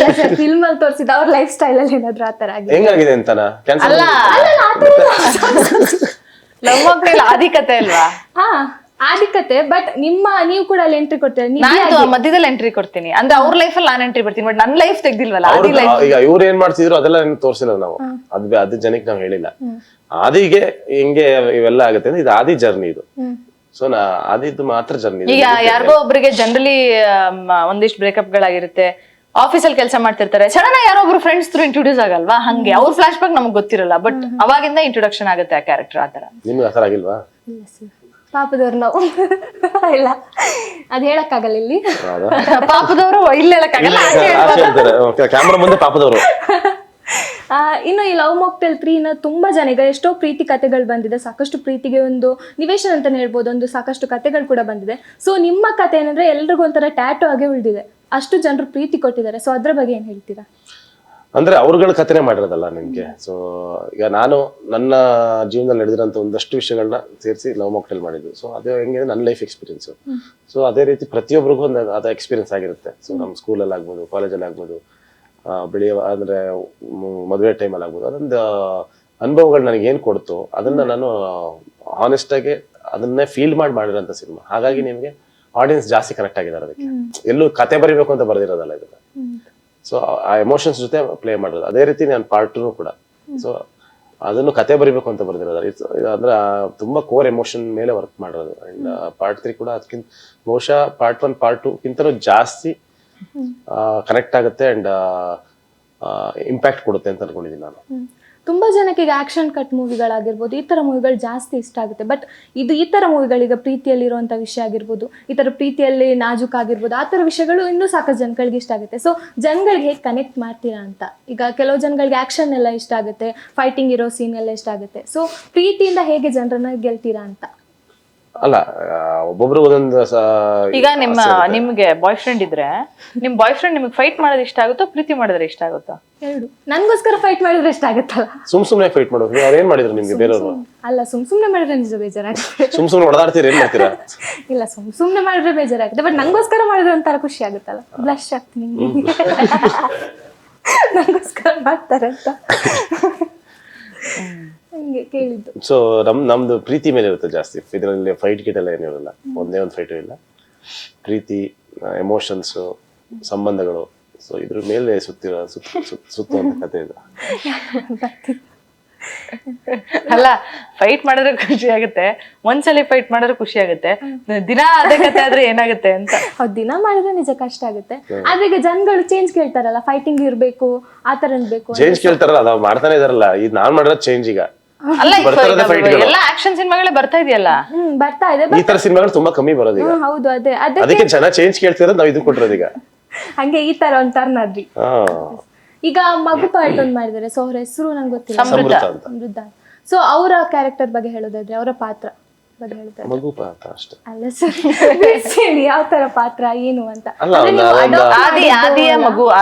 Speaker 1: ಫಿಲ್ಮ್ ಅಲ್ಲಿ ತೋರಿಸಿದ ಅವ್ರ ಲೈಫ್ ಸ್ಟೈಲ್ ಅಲ್ಲಿ ಏನಾದ್ರು ಆತರ ಆಗಿದೆ?
Speaker 2: ಹೆಂಗಾಗಿದೆ ಅಂತನಾ? ಕ್ಯಾನ್ಸರ್
Speaker 3: ಲವ್ ಮಾಕ್ಟೇಲ್ ಆದಿಕತೆ ಅಲ್ವಾ?
Speaker 1: ಹಾ ಆದಿಕತೆ. ಬಟ್ ನೀವು ಕೂಡ ಅಲ್ಲಿ ಎಂಟ್ರಿ ಕೊಡ್ತೀರಾ?
Speaker 3: ನಾನು ಮಧ್ಯದಲ್ಲಿ ಎಂಟ್ರಿ ಕೊಡ್ತೀನಿ ಅಂದ್ರೆ ಅವ್ರ ಲೈಫ್ ಅಲ್ಲಿ ನಾನು ಎಂಟ್ರಿ ಬರ್ತೀನಿ. ಬಟ್ ನನ್ನ ಲೈಫ್ ತೆಗ್ದಿಲ್ವಲ್ಲ ಆದಿ ಲೈಫ್.
Speaker 2: ಈಗ ಇವ್ರು ಏನ್ ಮಾಡ್ತಿದ್ರು ಅದೆಲ್ಲ ತೋರ್ಸಿಲ್ಲ ನಾವು. ಅದು ಜನಕ್ಕೆ ನಾವ್ ಹೇಳಿಲ್ಲ. ಆದಿಗೆ ಹಿಂಗೆ ಇವೆಲ್ಲ ಆಗುತ್ತೆ ಅಂದ್ರೆ ಇದು ಆದಿ ಜರ್ನಿ ಇದು. ಸೊ ಆದಿದ್ದು ಮಾತ್ರ ಜರ್ನಿ.
Speaker 3: ಈಗ ಯಾರಿಗೋ ಒಬ್ರಿಗೆ ಜನರಲಿ ಒಂದಿಷ್ಟು ಬ್ರೇಕಪ್ ಗಳಾಗಿರುತ್ತೆ, ಆಫೀಸಲ್ಲಿ ಕೆಲಸ ಮಾಡ್ತಿರ್ತಾರೆ, ಸಡನ್ ಆಗಿ ಯಾರೋ ಒಬ್ರು ಫ್ರೆಂಡ್ಸ್ ಥ್ರೂ ಇಂಟ್ರೊಡ್ಯೂಸ್ ಆಗಲ್ವಾ, ಹಂಗೆ ಅವ್ರ ಫ್ಲಾಶ್ ಬ್ಯಾಕ್ ನಮ್ಗೆ ಗೊತ್ತಿರಲ್ಲ. ಬಟ್ ಅವಾಗಿಂದ ಇಂಟ್ರೊಡಕ್ಷನ್ ಆಗುತ್ತೆ ಆ ಕ್ಯಾರೆಕ್ಟರ್. ಆತರ
Speaker 2: ನಿಮ್ಗೆ ಆತರ ಆಗಿಲ್ವಾ?
Speaker 1: ಪಾಪದವ್ರು ನಾವು ಇಲ್ಲ, ಅದ್ ಹೇಳಕ್ಕಾಗಲ್ಲ ಇಲ್ಲಿ.
Speaker 3: ಪಾಪದವರು ಇಲ್ಲಿ ಹೇಳಕ್ಕಾಗಲ್ಲ.
Speaker 2: ಕ್ಯಾಮ್ರಾ ಮುಂದೆ ಪಾಪದವರು.
Speaker 1: ಇನ್ನು ಈ ಲವ್ ಮಾಕ್ಟೇಲ್ 3 ತುಂಬಾ ಜನ ಈಗ ಎಷ್ಟೋ ಪ್ರೀತಿ ಕಥೆಗಳು ಬಂದಿದೆ, ಸಾಕಷ್ಟು ಪ್ರೀತಿಗೆ ಒಂದು ನಿವೇಶನ ಅಂತಾನೆ ಹೇಳ್ಬೋದು, ಒಂದು ಸಾಕಷ್ಟು ಕಥೆಗಳು ಕೂಡ ಬಂದಿದೆ. ಸೊ ನಿಮ್ಮ ಕಥೆ ಏನಂದ್ರೆ ಎಲ್ರಿಗೂ ಒಂಥರ ಟ್ಯಾಟೋ ಆಗಿ ಉಳಿದಿದೆ, ಅಷ್ಟು ಜನರು ಪ್ರೀತಿ ಕೊಟ್ಟಿದ್ದಾರೆ. ಸೊ ಅದ್ರ ಬಗ್ಗೆ ಏನ್ ಹೇಳ್ತೀರಾ?
Speaker 2: ಅಂದ್ರೆ ಅವ್ರಗಳ ಕಥೆನೇ ಮಾಡಿರೋದಲ್ಲ ನಿಮ್ಗೆ. ಸೊ ಈಗ ನಾನು ನನ್ನ ಜೀವನದಲ್ಲಿ ನಡೆದಿರೋಂಥ ಒಂದಷ್ಟು ವಿಷಯಗಳನ್ನ ಸೇರಿಸಿ ಲವ್ ಮಾಕ್ಟೇಲ್ ಮಾಡಿದ್ದು. ಸೊ ಅದು ಹೆಂಗೆ ನನ್ನ ಲೈಫ್ ಎಕ್ಸ್ಪೀರಿಯನ್ಸ್. ಸೊ ಅದೇ ರೀತಿ ಪ್ರತಿಯೊಬ್ಬರಿಗೂ ಒಂದು ಅದು ಎಕ್ಸ್ಪೀರಿಯನ್ಸ್ ಆಗಿರುತ್ತೆ. ಸೊ ನಮ್ಮ ಸ್ಕೂಲಲ್ಲಿ ಆಗ್ಬೋದು, ಕಾಲೇಜಲ್ಲಿ ಆಗ್ಬೋದು, ಬೆಳೆಯುವ ಅಂದ್ರೆ ಮದುವೆ ಟೈಮಲ್ಲಿ ಆಗ್ಬೋದು, ಅದೊಂದು ಅನುಭವಗಳು ನನಗೆ ಏನ್ ಕೊಡ್ತು ಅದನ್ನ ನಾನು ಆನೆಸ್ಟ್ ಆಗಿ ಅದನ್ನೇ ಫೀಲ್ ಮಾಡಿರೋಂಥ ಸಿನಿಮಾ. ಹಾಗಾಗಿ ನಿಮ್ಗೆ ಆಡಿಯನ್ಸ್ ಜಾಸ್ತಿ ಕನೆಕ್ಟ್ ಆಗಿದ್ದಾರೆ ಅದಕ್ಕೆ. ಎಲ್ಲೂ ಕತೆ ಬರಿಬೇಕು ಅಂತ ಬರೆದಿರೋದಲ್ಲ ಇದನ್ನ. ಸೊ ಆ ಎಮೋಷನ್ಸ್ ಜೊತೆ ಪ್ಲೇ ಮಾಡೋದು. ಅದೇ ರೀತಿ ನಾನು ಪಾರ್ಟ್ 2 ಕೂಡ ಸೊ ಅದನ್ನು ಕತೆ ಬರಿಬೇಕು ಅಂತ ಬರ್ದಿರೋದು. ಅಂದ್ರೆ ತುಂಬಾ ಕೋರ್ ಎಮೋಷನ್ ಮೇಲೆ ವರ್ಕ್ ಮಾಡೋದು. ಅಂಡ್ ಪಾರ್ಟ್ 3 ಕೂಡ ಅದಕ್ಕಿಂತ ಬಹುಶಃ ಪಾರ್ಟ್ 1 ಪಾರ್ಟ್ 2 ಗಿಂತಲೂ ಜಾಸ್ತಿ ಕನೆಕ್ಟ್ ಆಗುತ್ತೆ ಅಂಡ್ ಇಂಪ್ಯಾಕ್ಟ್ ಕೊಡುತ್ತೆ ಅಂತ ಅನ್ಕೊಂಡಿದ್ದೀನಿ ನಾನು.
Speaker 1: ತುಂಬಾ ಜನಕ್ಕೆ ಈಗ ಆಕ್ಷನ್ ಕಟ್ ಮೂವಿಗಳಾಗಿರ್ಬೋದು, ಈ ತರ ಮೂವಿಗಳು ಜಾಸ್ತಿ ಇಷ್ಟ ಆಗುತ್ತೆ. ಬಟ್ ಈ ತರ ಮೂವಿಗಳೀಗ ಪ್ರೀತಿಯಲ್ಲಿ ಇರುವಂತ ವಿಷಯ ಆಗಿರ್ಬೋದು, ಈ ತರ ಪ್ರೀತಿಯಲ್ಲಿ ನಾಜೂಕ್ ಆಗಿರ್ಬೋದು, ಆ ತರ ವಿಷಯಗಳು ಇನ್ನೂ ಸಾಕಷ್ಟು ಜನಗಳಿಗೆ ಇಷ್ಟ ಆಗುತ್ತೆ. ಸೊ ಜನಗಳಿಗೆ ಹೇಗೆ ಕನೆಕ್ಟ್ ಮಾಡ್ತೀರಾ ಅಂತ? ಈಗ ಕೆಲವು ಜನಗಳಿಗೆ ಆಕ್ಷನ್ ಎಲ್ಲ ಇಷ್ಟ ಆಗುತ್ತೆ, ಫೈಟಿಂಗ್ ಇರೋ ಸೀನ್ ಎಲ್ಲ ಇಷ್ಟ ಆಗುತ್ತೆ. ಸೊ ಪ್ರೀತಿಯಿಂದ ಹೇಗೆ ಜನರನ್ನ ಗೆಲ್ತೀರಾ ಅಂತ?
Speaker 2: ಅಲ್ಲ, ಒಬ್ಬೊಬ್ರು ಒಂದೊಂದು
Speaker 3: ಈಗ ನಿಮ್ಗೆ ಬಾಯ್ ಫ್ರೆಂಡ್ ಇದ್ರೆ ನಿಮ್ ಬಾಯ್ ಫ್ರೆಂಡ್ ನಿಮ್ಗೆ ಫೈಟ್ ಮಾಡೋದು ಇಷ್ಟ ಆಗುತ್ತೋ, ಪ್ರೀತಿ ಮಾಡಿದ್ರೆ ಇಷ್ಟ ಆಗುತ್ತೋ?
Speaker 1: ಎರಡು. ನನ್ಗೋಸ್ಕರ ಫೈಟ್ ಮಾಡಿದ್ರೆ ಇಷ್ಟ ಆಗುತ್ತಲ್ಲ.
Speaker 2: ಸುಮ್ನೆ ಫೈಟ್ ಮಾಡೋದು. ಅವ್ರು ಏನ್ ಮಾಡಿದ್ರು ನಿಮ್ಗೆ ಬೇರೆಯವರು?
Speaker 1: ಅಲ್ಲ, ಸುಮ್ನೆ ಮಾಡಿದ್ರೆ ನಿಜ ಬೇಜಾರಾಗುತ್ತೆ.
Speaker 2: ಸುಮ್ನೆ ಹೊಡೆದಾಡ್ತೀರಿ, ಏನ್ ಮಾಡ್ತೀರಾ?
Speaker 1: ಇಲ್ಲ, ಸುಮ್ನೆ ಮಾಡಿದ್ರೆ ಬೇಜಾರಾಗುತ್ತೆ. ಬಟ್ ನಂಗೋಸ್ಕರ ಮಾಡಿದ್ರೆ ಒಂಥರ ಖುಷಿ ಆಗುತ್ತಲ್ಲ, ಬ್ಲಶ್ ಆಗ್ತೀನಿ ನಂಗೋಸ್ಕರ ಮಾಡ್ತಾರೆ ಅಂತ ಹಂಗೆ ಕೇಳಿದ್ದು.
Speaker 2: ಸೊ ನಮ್ದು ಪ್ರೀತಿ ಮೇಲೆ ಇರುತ್ತೆ ಜಾಸ್ತಿ. ಇದರಲ್ಲಿ ಫೈಟ್ ಗಿಟ್ ಎಲ್ಲ ಏನಿರಲ್ಲ. ಒಂದೇ ಒಂದು ಫೈಟು ಇಲ್ಲ. ಪ್ರೀತಿ, ಎಮೋಷನ್ಸ್, ಸಂಬಂಧಗಳು. ಸೊ ಇದ್ರ ಮೇಲೆ ಸುತ್ತುವಂತ ಕಥೆ ಇದು.
Speaker 3: ಅಲ್ಲ, ಫೈಟ್ ಮಾಡಿದ್ರೆ ಖುಷಿ ಆಗುತ್ತೆ, ಒಂದ್ಸಲಿ ಫೈಟ್ ಮಾಡಿದ್ರೆ ಖುಷಿ ಆಗುತ್ತೆ, ದಿನ ಅದೇ ಕತೆ ಆದ್ರೆ ಏನಾಗುತ್ತೆ ಅಂತ.
Speaker 1: ಹೌದು, ದಿನ ಮಾಡಿದ್ರೆ ನಿಜ ಕಷ್ಟ ಆಗುತ್ತೆ. ಆದ್ರೆ ಈಗ ಜನಗಳು ಚೇಂಜ್ ಕೇಳ್ತಾರಲ್ಲ, ಫೈಟಿಂಗ್ ಇರ್ಬೇಕು, ಆತರ ಇರ್ಬೇಕು.
Speaker 2: ಚೇಂಜ್ ಕೇಳ್ತಾರಲ್ಲ, ಅದ್ ಮಾಡ್ತಾನೆ ಇದಾರಲ್ಲ. ಇದು ನಾನ್ ಮಾಡಿರೋದು ಚೇಂಜ್. ಈಗ
Speaker 3: ಅಲ್ಲ, ಎಲ್ಲ ಆಕ್ಷನ್ ಸಿನಿಮಾಗಳೇ ಬರ್ತಾ ಇದೆಯಲ್ಲ.
Speaker 1: ಬರ್ತಾ ಇದೆ.
Speaker 2: ಈ ತರ ಸಿನಿಮಾಗಳು ತುಂಬಾ ಕಮ್ಮಿ ಬರೋದು ಈಗ.
Speaker 1: ಹೌದು, ಅದೇ
Speaker 2: ಅದಕ್ಕೆ ಜನ ಚೇಂಜ್ ಕೇಳ್ತಿರೋದು, ನಾವ್ ಇದು ಕೊಟ್ಟಿರೋದು ಈಗ.
Speaker 1: ಹಂಗೆ ಈ ತರ ಒಂದ್ ಟರ್ನ್ ಆದ್ರಿ. ಈಗ ಮಗು ಪಾರ್ಟ್ 1 ಮಾಡಿದ್ದಾರೆ. ಸೊ ಅವ್ರ ಹೆಸರು ನಂಗೆ ಗೊತ್ತಿಲ್ಲ, ಸಮೃದ್ಧ. ಸೊ ಅವರ ಕ್ಯಾರೆಕ್ಟರ್ ಬಗ್ಗೆ ಹೇಳೋದಾದ್ರೆ, ಅವರ ಪಾತ್ರ ಬಗ್ಗೆ ಹೇಳೋದಾದ್ರೆ,
Speaker 2: ಮಗು ಪಾತ್ರ ಅಷ್ಟೇ.
Speaker 1: ಅಲ್ಲ ಸರ್, ಯಾವ ತರ ಪಾತ್ರ ಏನು ಅಂತ?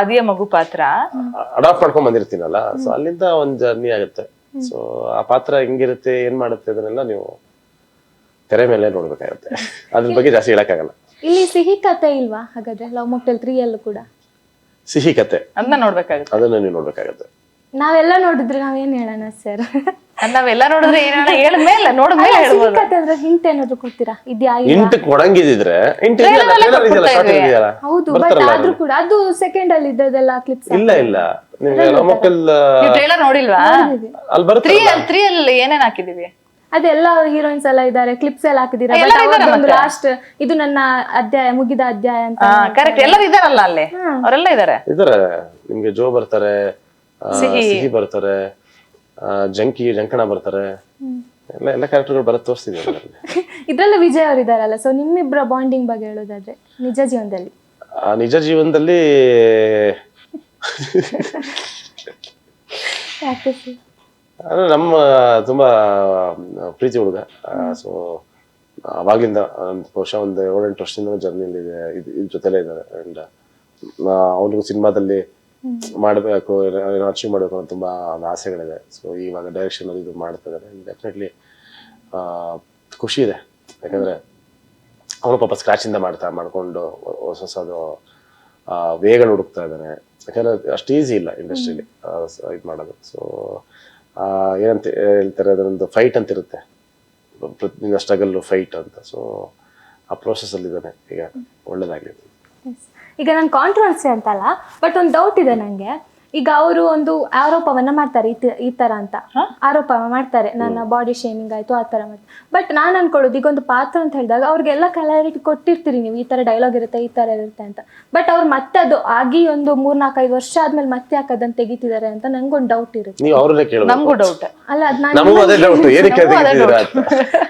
Speaker 3: ಆದಿಯ ಮಗು ಪಾತ್ರ
Speaker 2: ಅಡಾಪ್ಟ್ ಮಾಡ್ಕೊಂಡ್ ಬಂದಿರ್ತೀನಲ್ಲ. ಸೊ ಅಲ್ಲಿಂದ ಒಂದ್ ಜರ್ನಿ ಆಗುತ್ತೆ. ಸೊ ಆ ಪಾತ್ರ ಹೆಂಗಿರುತ್ತೆ, ಏನ್ ಮಾಡುತ್ತೆ, ಅದನ್ನೆಲ್ಲ ನೀವು ತೆರೆ ಮೇಲೆ ನೋಡ್ಬೇಕಾಗತ್ತೆ. ಅದ್ರ ಬಗ್ಗೆ ಜಾಸ್ತಿ ಹೇಳಕ್ಕಾಗಲ್ಲ.
Speaker 1: ಇಲ್ಲಿ ಸಿಹಿ ಕತೆ ಇಲ್ವಾ ಹಾಗಾದ್ರೆ ಲವ್ ಮಾಕ್ಟೇಲ್ 3 ಅಲ್ಲೂ ಕೂಡ?
Speaker 2: ಸಿಹಿ ಕತೆ
Speaker 3: ಅದನ್ನ ನೋಡ್ಬೇಕಾಗುತ್ತೆ.
Speaker 2: ಅದನ್ನ ನೀವು ನೋಡ್ಬೇಕಾಗತ್ತೆ.
Speaker 1: ನಾವೆಲ್ಲ ನೋಡಿದ್ರೆ ನಾವೇನ್ ಹೇಳೋಣ ಸರ್?
Speaker 3: ನಾವೆಲ್ಲ ನೋಡಿದ್ರೆ ಏನ ಹೇಳಿದ್ಮೇಲೆ ನೋಡಿದ್ಮೇಲೆ ಹೇಳ್ಬೋದು.
Speaker 1: ಕತೆ ಅಂದ್ರೆ ಹಿಂಟ್ ಏನಾದ್ರು ಕೊಡ್ತೀರಾ? ಇದ್ಯಾ?
Speaker 2: ಇಂಟ್ ಕೊಡಂಗಿದ್ರೆ
Speaker 1: ಹೌದು, ಬಟ್ ಆದ್ರೂ ಕೂಡ ಅದು ಸೆಕೆಂಡ್ ಅಲ್ಲಿ ಇದ್ದದೆಲ್ಲ ಕ್ಲಿಪ್ಸ್.
Speaker 2: ಇಲ್ಲ ನಿಮ್ಗೆ ಲವ್ ಮಾಕ್ಟೇಲ್
Speaker 3: ಟ್ರೇಲರ್ ನೋಡಿಲ್ವಾ?
Speaker 2: ಅಲ್ಲಿ ಬರುತ್ತೆ.
Speaker 3: 3 ಅಲ್ಲಿ ಏನೇನ್ ಹಾಕಿದೀವಿ?
Speaker 1: ಅದೆಲ್ಲ ಹೀರೋಯಿನ್ಸ್ ಎಲ್ಲ ಇದ್ದಾರೆ, ಕ್ಲಿಪ್ಸ್ ಎಲ್ಲ ಹಾಕಿದೀರಾ. ಲಾಸ್ಟ್ ಇದು ನನ್ನ ಅಧ್ಯಾಯ, ಮುಗಿದ ಅಧ್ಯಾಯ ಅಂತ.
Speaker 3: ಕರೆಕ್ಟ್, ಎಲ್ಲರೂ ಇದಾರಲ್ಲ ಅಲ್ಲಿ, ಅವರೆಲ್ಲ ಇದಾರೆ.
Speaker 2: ನಿಮ್ಗೆ ಜೋ ಬರ್ತಾರೆ, ಸಿಹಿ ಬರ್ತಾರೆ, ಜಂಕಣ ಬರ್ತಾರೆ, ಎಲ್ಲ ಕ್ಯಾರೆಕ್ಟರ್ಗಳು ಬರೋದು ತೋರಿಸ್ತಿದ್ವಿ ಅದರಲ್ಲಿ.
Speaker 1: ಇದ್ರಲ್ಲೂ ವಿಜಯ್ ಅವ್ರು ಇದಾರಲ್ಲ, ಸೊ ನಿಮ್ಮಿಬ್ಬರ ಬಾಂಡಿಂಗ್ ಬಗ್ಗೆ ಹೇಳೋದಾದ್ರೆ ನಿಜ ಜೀವನದಲ್ಲಿ.
Speaker 2: ನಿಜ ಜೀವನದಲ್ಲಿ
Speaker 1: ಯಾಕೆ sir?
Speaker 2: ಅಂದ್ರೆ ನಮ್ಮ ತುಂಬಾ ಪ್ರೀತಿ ಹುಡುಗ. ಸೊ ಅವಾಗ್ಲಿಂದ ಬಹುಶಃ ಒಂದು 7-8 ವರ್ಷದಿಂದ ಜರ್ನಿಲಿ ಇದೆ, ಇದ್ರ ಜೊತೆಲೇ ಇದ್ದಾರೆ. ಅಂಡ್ ಅವ್ರಿಗೂ ಸಿನಿಮಾದಲ್ಲಿ ಮಾಡಬೇಕು, ಏನೋ ಅಚೀವ್ ಮಾಡಬೇಕು ಅನ್ನೋ ತುಂಬಾ ಒಂದು ಆಸೆಗಳಿದೆ. ಸೊ ಇವಾಗ ಡೈರೆಕ್ಷನ್ ಅಲ್ಲಿ ಇದು ಮಾಡ್ತಾ ಇದ್ದಾರೆ. ಡೆಫಿನೆಟ್ಲಿ ಖುಷಿ ಇದೆ, ಯಾಕಂದ್ರೆ ಅವನು ಪಾಪ ಸ್ಕ್ರಾಚ್ ಇಂದ ಮಾಡ್ಕೊಂಡು ಹೊಸದು ವೇಗಳು ಹುಡುಕ್ತಾ ಇದ್ದಾನೆ. ಯಾಕಂದ್ರೆ ಅಷ್ಟು ಈಸಿ ಇಲ್ಲ ಇಂಡಸ್ಟ್ರಿಲಿ ಇದು ಮಾಡೋದು. ಸೊ ಏನಂತ ಹೇಳ್ತಾರೆ, ಅದರೊಂದು ಫೈಟ್ ಅಂತ ಇರುತ್ತೆ, ಪ್ರತಿದಿನ ಸ್ಟ್ರಗಲ್ ಫೈಟ್ ಅಂತ. ಸೊ ಆ ಪ್ರೋಸೆಸ್ ಅಲ್ಲಿ ಇದ್ದಾನೆ. ಈಗ ಒಳ್ಳೇದಾಗ್ಲಿ.
Speaker 1: ಈಗ ನಾನು ಕಾಂಟ್ರವರ್ಸಿ ಅಂತಲ್ಲ, ಬಟ್ ಒಂದು ಡೌಟ್ ಇದೆ ನಂಗೆ. ಈಗ ಅವರು ಒಂದು ಆರೋಪವನ್ನ ಮಾಡ್ತಾರೆ, ಈ ತರ ಅಂತ ಆರೋಪ ಮಾಡ್ತಾರೆ, ನನ್ನ ಬಾಡಿ ಶೇಮಿಂಗ್ ಆಯ್ತು ಆ ತರ ಮಾಡ್ತಾರೆ. ಬಟ್ ನಾನು ಅನ್ಕೊಳ್ಳೋದು, ಈಗ ಒಂದು ಪಾತ್ರ ಅಂತ ಹೇಳಿದಾಗ ಅವ್ರಿಗೆಲ್ಲ ಕ್ಲಾರಿಟಿ ಕೊಟ್ಟಿರ್ತೀರಿ ನೀವು, ಈ ತರ ಡೈಲಾಗ್ ಇರುತ್ತೆ, ಈ ತರ ಇರುತ್ತೆ ಅಂತ. ಬಟ್ ಅವ್ರು ಮತ್ತೆ ಅದು ಆಗಿ ಒಂದು 3-4-5 ವರ್ಷ ಆದ್ಮೇಲೆ ಮತ್ತೆ ಯಾಕೆ ಅದನ್ನ ತೆಗಿತಿದ್ದಾರೆ ಅಂತ ನಂಗೊಂದು ಡೌಟ್ ಇರುತ್ತೆ.
Speaker 2: ನೀವು ಅವ್ರನ್ನೇ ಕೇಳಬೇಕು.
Speaker 3: ನಮಗೂ ಡೌಟ್.
Speaker 1: ಅಲ್ಲ ಅದ್
Speaker 2: ನಮಗೂ ಅದೇ ಡೌಟ್, ಏನಕ್ಕೆ ತೆಗಿತಿದ್ದೀರಾ ಅಂತ.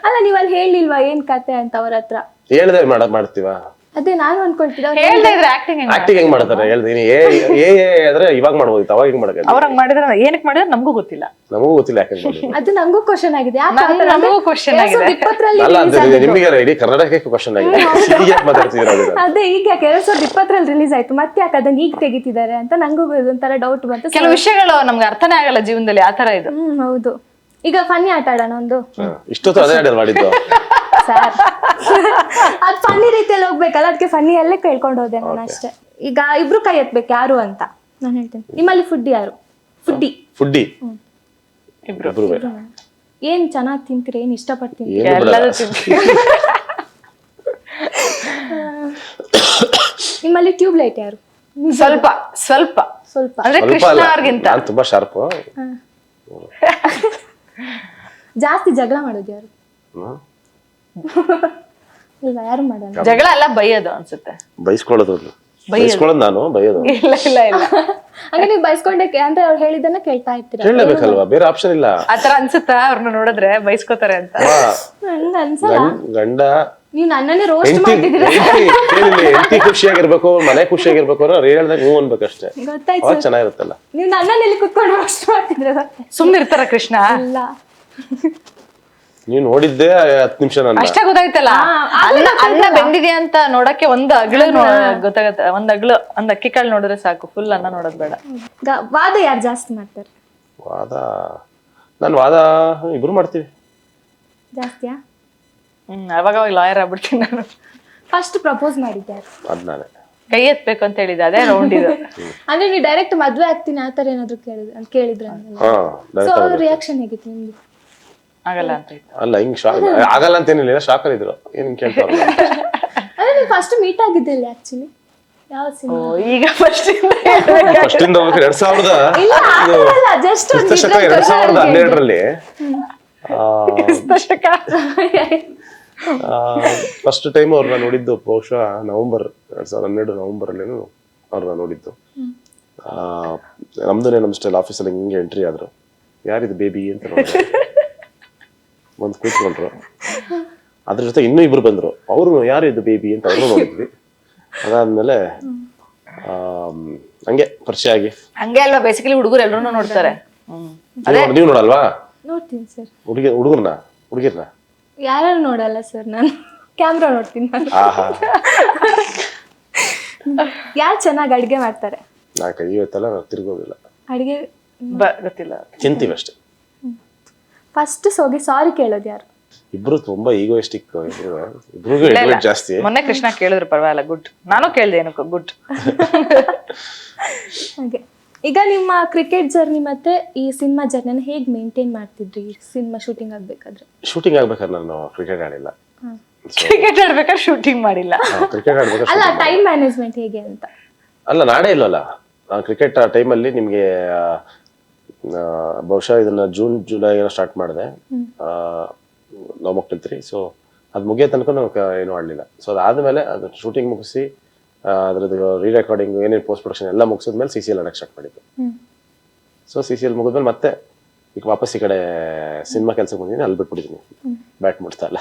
Speaker 1: ಅಲ್ಲ ನೀವ್ ಅಲ್ಲಿ ಹೇಳಿಲ್ವಾ ಏನ್ ಕತೆ ಅಂತ ಅವ್ರ ಹತ್ರ?
Speaker 2: ಹೇಳ್ದೆ ಮಾಡ್ತೀವಾ?
Speaker 1: ಅದೇ ನಾನು ಅನ್ಕೊಳ್ತಿದ್ದೆ
Speaker 3: ಹೇಳ್ತಾ ಇದ್ರೆ ಆಕ್ಟಿಂಗ್
Speaker 2: ಆಕ್ಟಿಂಗ್ ಹೆಂಗ್ ಮಾಡ್ತಾರೆ ಹೇಳ್ತೀನಿ. ಆದ್ರೆ ಇವಾಗ ಮಾಡ್ಬೋದಿತ್ತು, ಅವಾಗ ಹೆಂಗ್ ಮಾಡಕ್ಕೆ?
Speaker 3: ಅವ್ರಂಗ್ ಮಾಡಿದ್ರೆ ಏನಕ್ಕೆ ಮಾಡಿದ್ರೆ ನಮಗೂ ಗೊತ್ತಿಲ್ಲ.
Speaker 2: ನಮಗೂ ಗೊತ್ತಿಲ್ಲ ಯಾಕೆ ಮಾಡಿದ್ರು.
Speaker 1: ಅದು ನಂಗೂ ಕ್ವಶನ್ ಆಗಿದೆ.
Speaker 3: ನಮಗೂ ಕ್ವಶನ್ ಆಗಿದೆ.
Speaker 1: 2020ರಲ್ಲಿ
Speaker 2: ಅಲ್ಲ ಅಂದ್ರೆ ನಿಮಗೆ ಇಡೀ ಕರ್ನಾಟಕಕ್ಕೆ ಕ್ವಶನ್ ಆಗಿದೆ. ಈಗ ಯಾಕೆ ಮಾತಾಡ್ತಿದ್ದೀರಾ?
Speaker 1: ಅದೇ ಈಗ ಯಾಕೆ 2020ರಲ್ಲಿ ರಿಲೀಸ್ ಆಯ್ತು, ಮತ್ತೆ ಯಾಕೆ ಅದನ್ನ ಈಗ ತೆಗಿತಿದ್ದಾರೆ ಅಂತ ನಂಗೂ ಒಂಥರ ಡೌಟ್ ಬಂತು.
Speaker 3: ಕೆಲವು ವಿಷಯಗಳು ನಮ್ಗೆ ಅರ್ಥನೇ ಆಗಲ್ಲ ಜೀವನದಲ್ಲಿ, ಆತರ ಇದು.
Speaker 1: ಹೌದು. ಈಗ ಫನ್ನಿ ಆಟ ಆಡೋಣ ಒಂದು.
Speaker 2: ಇಷ್ಟೊತ್ತು ಅದೇ ಆಡಲ್ ಮಾಡಿದ್ದು
Speaker 1: ಸರ್. ಅದ್ ಫನ್ನಿ ರೀತಿಯಲ್ಲಿ ಹೋಗ್ಬೇಕಲ್ಲ, ಅದಕ್ಕೆ ಫನ್ನಿ ಅಲ್ಲೇ ಕೇಳ್ಕೊಂಡು ಹೋದೆ ನಾನು ಅಷ್ಟೇ. ಈಗ ಇಬ್ರು ಕೈ ಎತ್ಬೇಕು ಯಾರು ಅಂತ ನಾನು ಹೇಳ್ತೇನೆ. ನಿಮ್ಮಲ್ಲಿ ಫುಡ್ಡಿ ಯಾರು?
Speaker 2: ಫುಡ್ಡಿ
Speaker 3: ಇಬ್ರು.
Speaker 1: ಏನ್ ಚೆನ್ನಾಗಿ ತಿಂತೀರಿ, ಏನ್ ಇಷ್ಟಪಟ್ಟು ತಿಂತೀರಿ?
Speaker 3: ಎಲ್ಲರೂ
Speaker 1: ನಿಮ್ಮಲ್ಲಿ ಟ್ಯೂಬ್ ಲೈಟ್ ಯಾರು?
Speaker 3: ಸ್ವಲ್ಪ ಸ್ವಲ್ಪ
Speaker 1: ಸ್ವಲ್ಪ
Speaker 3: ಅಂದ್ರೆ ಕೃಷ್ಣ ಅವ್ರಿಗಿಂತ
Speaker 2: ನಾನು ತುಂಬಾ ಶಾರ್ಪ್.
Speaker 1: ಜಾಸ್ತಿ ಜಗಳ ಮಾಡೋದು ಯಾರು? ಇಲ್ವಾ, ಯಾರು ಮಾಡಲ್ಲ.
Speaker 3: ಜಗಳ ಎಲ್ಲ ಬೈಯೋದು ಅನ್ಸುತ್ತೆ.
Speaker 2: ಬೈಸ್ಕೊಳ್ಳೋದು ನಾನು ಬೈಯೋದು.
Speaker 3: ಇಲ್ಲ ಇಲ್ಲ ಇಲ್ಲ,
Speaker 1: ಹಂಗ ನೀವು ಬೈಸ್ಕೊಂಡೆ ಅಂದ್ರೆ ಅವ್ರು ಹೇಳಿದ್ದನ್ನ ಕೇಳ್ತಾ ಇರ್ತೀರ.
Speaker 2: ಕೇಳಬೇಕಲ್ವಾ, ಬೇರೆ ಆಪ್ಷನ್ ಇಲ್ಲ.
Speaker 3: ಆತರ ಅನ್ಸುತ್ತಾ ಅವ್ರನ್ನ ನೋಡಿದ್ರೆ ಬೈಸ್ಕೋತಾರೆ ಅಂತ?
Speaker 1: ಹಂಗ ಅನ್ಸಲ್ಲ.
Speaker 2: ಗಂಡ
Speaker 1: ನೀವು ನನ್ನನ್ನೇ ರೋಸ್ಟ್ ಮಾಡ್ತಿದ್ದೀರಾ.
Speaker 2: ಹೆಂಡತಿ ಖುಷಿಯಾಗಿರ್ಬೇಕು, ಮನೆ ಖುಷಿಯಾಗಿರ್ಬೇಕು ಅವ್ರು ಹೇಳ್ದಾಗ ಹೂ ಅನ್ಬೇಕಷ್ಟೇ,
Speaker 1: ಗೊತ್ತಾಯ್ತು.
Speaker 2: ಅವಾಗ ಚೆನ್ನಾಗಿರುತ್ತಲ್ಲ.
Speaker 1: ನೀವು ನನ್ನಲ್ಲಿ ಕುತ್ಕೊಂಡು ರೋಸ್ಟ್ ಮಾಡ್ತಿದ್ರೆ
Speaker 3: ಸುಮ್ನೆ ಇರ್ತಾರ ಕೃಷ್ಣ?
Speaker 1: ಇಲ್ಲ,
Speaker 2: ನೀವ್ ನೋಡಿದ್ದೆ 10 ನಿಮಿಷ ನನ್ನ
Speaker 3: ಅಷ್ಟೇ ಗೊತ್ತಾಯ್ತಲ್ಲ. ಅನ್ನ ಬೆಂದಿದೆ ಅಂತ ನೋಡಕ್ಕೆ ಒಂದ್ ಅಗ್ಳು ಗೊತ್ತಾಗತ್ತೆ. ಒಂದ್ ಅಕ್ಕಿ ಕಾಳು ನೋಡಿದ್ರೆ ಸಾಕು, ಫುಲ್ ಅನ್ನ ನೋಡೋದ್ ಬೇಡ.
Speaker 1: ವಾದ ಯಾರು ಜಾಸ್ತಿ ಮಾಡ್ತಾರೆ?
Speaker 2: ವಾದ ಇಬ್ರು ಮಾಡ್ತೀವಿ.
Speaker 1: ಜಾಸ್ತಿಯಾ?
Speaker 3: ಅವಾಗ ಲಾಯರ್ ಆಗ್ಬಿಡ್ತೀನಿ ನಾನು.
Speaker 1: ಫಸ್ಟ್ ಪ್ರಪೋಸ್ ಮಾಡಿದ್ದೆ
Speaker 2: ಅದ್ ನಾನೇ
Speaker 3: ಕೈ ಎತ್ಬೇಕು ಅಂತ ಹೇಳಿದ್ದೆ, ಅದೇ ರೌಂಡ್ ಇದು.
Speaker 1: ಅಂದ್ರೆ ನೀವು ಡೈರೆಕ್ಟ್ ಮದ್ವೆ ಆಗ್ತೀನಿ ಆತರ ಏನಾದ್ರು ಕೇಳಿದ್ರ? ಸೊ ಅವ್ರ ರಿಯಾಕ್ಷನ್ ಹೇಗಿತ್ತು ನಿಮ್ದು?
Speaker 3: ಆಗಲ್ಲ ಅಂತ ಇತ್ತು.
Speaker 2: ಅಲ್ಲ ಹಿಂಗ್ ಶಾಕ್ ಆಗಲ್ಲ ಅಂತ ಏನಿಲ್ಲ, ಶಾಕ್ ಇದ್ರು. ಏನ್ ಕೇಳ್ತಾರ?
Speaker 1: ಅಂದ್ರೆ ನೀವು ಫಸ್ಟ್ ಮೀಟ್ ಆಗಿದ್ದಿಲ್ಲ ಆಕ್ಚುಲಿ ಯಾವ ಸಿನಿಮಾ?
Speaker 3: ಈಗ ಫಸ್ಟ್
Speaker 2: ಇಂದ 2000
Speaker 1: ಜಸ್ಟ್
Speaker 2: 2012ರಲ್ಲಿ ಫಸ್ಟ್ ಟೈಮ್ ಅವ್ರನ್ನ ನೋಡಿದ್ದು ಬಹುಶಃ ನವೆಂಬರ್ 2012 ನವೆಂಬರ್ ಅಲ್ಲಿ ಅವ್ರನ್ನ ನೋಡಿದ್ದು. ನಮ್ದು ನಮ್ ಸ್ಟೈಲ್ ಆಫೀಸಲ್ಲಿ ಹಿಂಗೆ ಎಂಟ್ರಿ ಆದ್ರು. ಯಾರಿದು ಬೇಬಿ ಅಂತ ನೋಡಿದ್ರು, ಬಂದು ಕೂತ್ಕೊಂಡ್ರು. ಅದ್ರ ಜೊತೆ ಇನ್ನೂ ಇಬ್ರು ಬಂದ್ರು. ಅವ್ರು ಯಾರು ಇದು ಬೇಬಿ ಅಂತ ಅವ್ರು ನೋಡಿದ್ವಿ. ಅದಾದ್ಮೇಲೆ ಹಂಗೆ ಪರಿಚಯ ಆಗಿ.
Speaker 3: ಹಂಗೆ ಅಲ್ವಾ ಬೇಸಿಕಲಿ ಹುಡುಗರು ಎಲ್ಲರೂ ನೋಡ್ತಾರೆ.
Speaker 2: ನೀವು ನೋಡಲ್ವಾ?
Speaker 1: ನೋಡ್ತೀನಿ ಸರ್.
Speaker 2: ಹುಡುಗಿರ್ನ
Speaker 1: ಯಾರು ನೋಡಲ್ಲ ಸರ್, ನಾನು ಕ್ಯಾಮ್ರಾ ನೋಡ್ತೀನಿ. ನಾನು ಯಾರು ಚೆನ್ನಾಗಿ ಅಡ್ಗೆ ಮಾಡ್ತಾರೆ?
Speaker 2: ನಾ ಕೈ ಇವತ್ತೆಲ್ಲ ತಿರ್ಗೋದಿಲ್ಲ,
Speaker 1: ಅಡ್ಗೆ
Speaker 3: ಗೊತ್ತಿಲ್ಲ,
Speaker 2: ತಿಂತೀವಿ ಅಷ್ಟೇ.
Speaker 1: ಫಸ್ಟ್ ಹೋಗಿ ಸಾರಿ ಕೇಳೋದು ಯಾರು?
Speaker 2: ಇಬ್ರು ತುಂಬಾ ಈಗೋಯಿಸ್ಟಿಕ್. ಇಬ್ರಿಗೂ ಎಡ್ವೈಟ್ ಜಾಸ್ತಿ.
Speaker 3: ಮೊನ್ನೆ ಕೃಷ್ಣ ಕೇಳಿದ್ರು, ಪರವಾಗಿಲ್ಲ ಗುಡ್. ನಾನು ಕೇಳ್ದೆ ಏನಕ್ಕೋ ಗುಡ್.
Speaker 1: ಹಾಗೆ ಈಗ ನಿಮ್ಮ ಕ್ರಿಕೆಟ್ ಜರ್ನಿ ಮತ್ತೆ ಈ ಸಿನಿಮಾ ಜರ್ನಿನ ಹೇಗೆ ಮೇಂಟೈನ್ ಮಾಡ್ತಿದ್ರಿ? ಸಿನಿಮಾ ಶೂಟಿಂಗ್ ಆಗ್ಬೇಕಾದ್ರೆ?
Speaker 2: ಶೂಟಿಂಗ್ ಆಗ್ಬೇಕಾದ್ರೆ ನಾನು ಕ್ರಿಕೆಟ್ ಆಡಿಲ್ಲ.
Speaker 3: ಕ್ರಿಕೆಟ್ ಆಡ್ಬೇಕಾದ್ರೆ ಶೂಟಿಂಗ್ ಮಾಡಿಲ್ಲ.
Speaker 2: ಕ್ರಿಕೆಟ್ ಆಡ್ಬೇಕಾದ್ರೆ
Speaker 1: ಅಲ್ಲ, ಟೈಮ್ ಮ್ಯಾನೇಜ್ಮೆಂಟ್ ಹೇಗೆ ಅಂತ?
Speaker 2: ಅಲ್ಲ, ನಾಡೇ ಇಲ್ವಲ್ಲ ನಾನು ಕ್ರಿಕೆಟ್ ಟೈಮಲ್ಲಿ. ನಿಮ್ಗೆ ಬಹುಶಃ ಇದನ್ನ ಜೂನ್ ಜುಲೈ ಏನೋ ಸ್ಟಾರ್ಟ್ ಮಾಡಿದೆ, ಲವ್ 3. ಸೊ ಅದು ಮುಗಿಯೋ ತನಕ ಏನೂ ಆಡಲಿಲ್ಲ. ಸೊ ಅದಾದ್ಮೇಲೆ ಅದು ಶೂಟಿಂಗ್ ಮುಗಿಸಿ ಅದ್ರದ್ದು ರೀ ರೆಕಾರ್ಡಿಂಗ್ ಏನೇನು ಪೋಸ್ಟ್ ಪ್ರೊಡಕ್ಷನ್ ಎಲ್ಲ ಮುಗಿಸಿದ್ಮೇಲೆ CCL ಆಡಕ್ಕೆ ಸ್ಟಾರ್ಟ್ ಮಾಡಿದ್ದು. ಸೊ CCL ಮುಗಿದ್ಮೇಲೆ ಮತ್ತೆ ಈಗ ವಾಪಸ್ ಈ ಕಡೆ ಸಿನಿಮಾ ಕೆಲ್ಸಕ್ಕೆ ಬಂದಿದ್ದೀನಿ, ಅಲ್ಲಿ ಬಿಟ್ಬಿಟ್ಟಿದ್ದೀನಿ, ಬ್ಯಾಟ್ ಮುಟ್ತಾ ಇಲ್ಲ.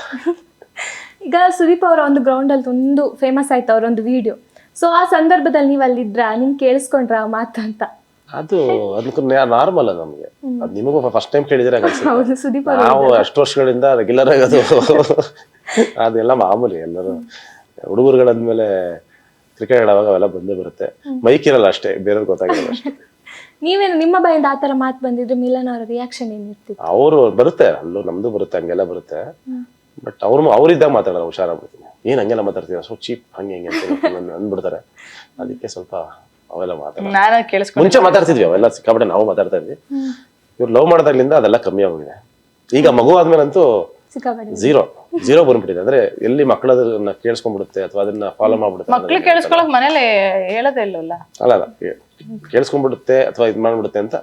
Speaker 1: ಈಗ ಸುದೀಪ್ ಅವರ ಒಂದು ಗ್ರೌಂಡಲ್ಲಿ ಒಂದು ಫೇಮಸ್ ಆಯ್ತು ಅವರೊಂದು ವಿಡಿಯೋ. ಸೊ ಆ ಸಂದರ್ಭದಲ್ಲಿ ನೀವು ಅಲ್ಲಿದ್ರ, ನಿಮ್ಗೆ ಕೇಳಿಸ್ಕೊಂಡ್ರ ಆ ಮಾತು ಅಂತ?
Speaker 2: ಅದು ಅದಕ್ಕೂ ನಾರ್ಮಲ್ ಅದು ನಮಗೆ. ಅದು ನಿಮಗೂ ಫಸ್ಟ್ ಟೈಮ್ ಕೇಳಿದ್ರೆ
Speaker 1: ಹೌದು, ಸುದೀಪ್
Speaker 2: ನಾವು ಅಷ್ಟು ವರ್ಷಗಳಿಂದ ರೆಗ್ಯುಲರ್ ಆಗಿ ಅದು ಅದೆಲ್ಲ ಮಾಮೂಲಿ. ಎಲ್ಲರೂ ಹುಡುಗರುಗಳಂದ್ಮೇಲೆ ಕ್ರಿಕೆಟ್ ಆಡುವಾಗ ಅವೆಲ್ಲ ಬಂದೇ ಬರುತ್ತೆ. ಮೈಕ್ ಇರಲ್ಲ ಅಷ್ಟೇ, ಬೇರೆಯವ್ರಿಗೆ ಗೊತ್ತಾಗಿರಲ್ಲ ಅಷ್ಟೇ.
Speaker 1: ನೀವೇನು ನಿಮ್ಮ ಬಾಯಿಂದ ಆತರ ಮಾತು ಬಂದಿದ್ರೆ ಮಿಲನ್ ಅವರ ರಿಯಾಕ್ಷನ್ ಏನಿರ್ತಿತ್ತು?
Speaker 2: ಅವರು ಬರುತ್ತೆ, ಅಲ್ಲೂ ನಮ್ದು ಬರುತ್ತೆ, ಹಂಗೆಲ್ಲ ಬರುತ್ತೆ. ಬಟ್ ಅವ್ರಿದ್ದಾಗ ಮಾತಾಡೋಣ, ಹುಷಾರಾಗ್ಬಿಡ್ತೀನಿ. ಏನ್ ಹಂಗೆಲ್ಲ ಮಾತಾಡ್ತೀವಿ, ಸೊ ಚೀಪ್ ಹಂಗೆ ಹಿಂಗೆ ಅಂತ ಅಂದ್ಬಿಡ್ತಾರೆ. ಅದಕ್ಕೆ ಸ್ವಲ್ಪ ಅವೆಲ್ಲ ಮಾತಾಡ ಮುಂಚೆ ಮಾತಾಡ್ತಿದ್ವಿ, ಅವೆಲ್ಲ ಸಿಕ್ಕಾಪಟ್ಟೆ ನಾವು ಮಾತಾಡ್ತಾ ಇದ್ವಿ. ಇವ್ರು ಲವ್ ಮಾಡಿದಾಗ್ಲಿಂದ ಅದೆಲ್ಲ ಕಮ್ಮಿ ಆಗೋಗಿದೆ. ಈಗ ಮಗು ಆದ್ಮೇಲಂತೂ ಝೀರೋ ಬಂದ್ಬಿಟ್ಟಿದೆ. ಅಂದ್ರೆ ಎಲ್ಲಿ ಮಕ್ಕಳು ಅದನ್ನ ಕೇಳಿಸ್ಕೊಂಡ್ಬಿಡುತ್ತೆ ಅಥವಾ ಅದನ್ನ ಫಾಲೋ ಮಾಡ್ಬಿಡುತ್ತೆ.
Speaker 3: ಮಕ್ಳು ಕೇಳಿಸ್ಕೊಳಕ್ ಮನೇಲಿ ಹೇಳೋದೇ ಇಲ್ಲಲ್ಲ.
Speaker 2: ಅಲ್ಲ ಕೇಳಿಸ್ಕೊಂಡ್ಬಿಡುತ್ತೆ ಅಥವಾ ಇದ್ ಮಾಡ್ಬಿಡುತ್ತೆ ಅಂತ.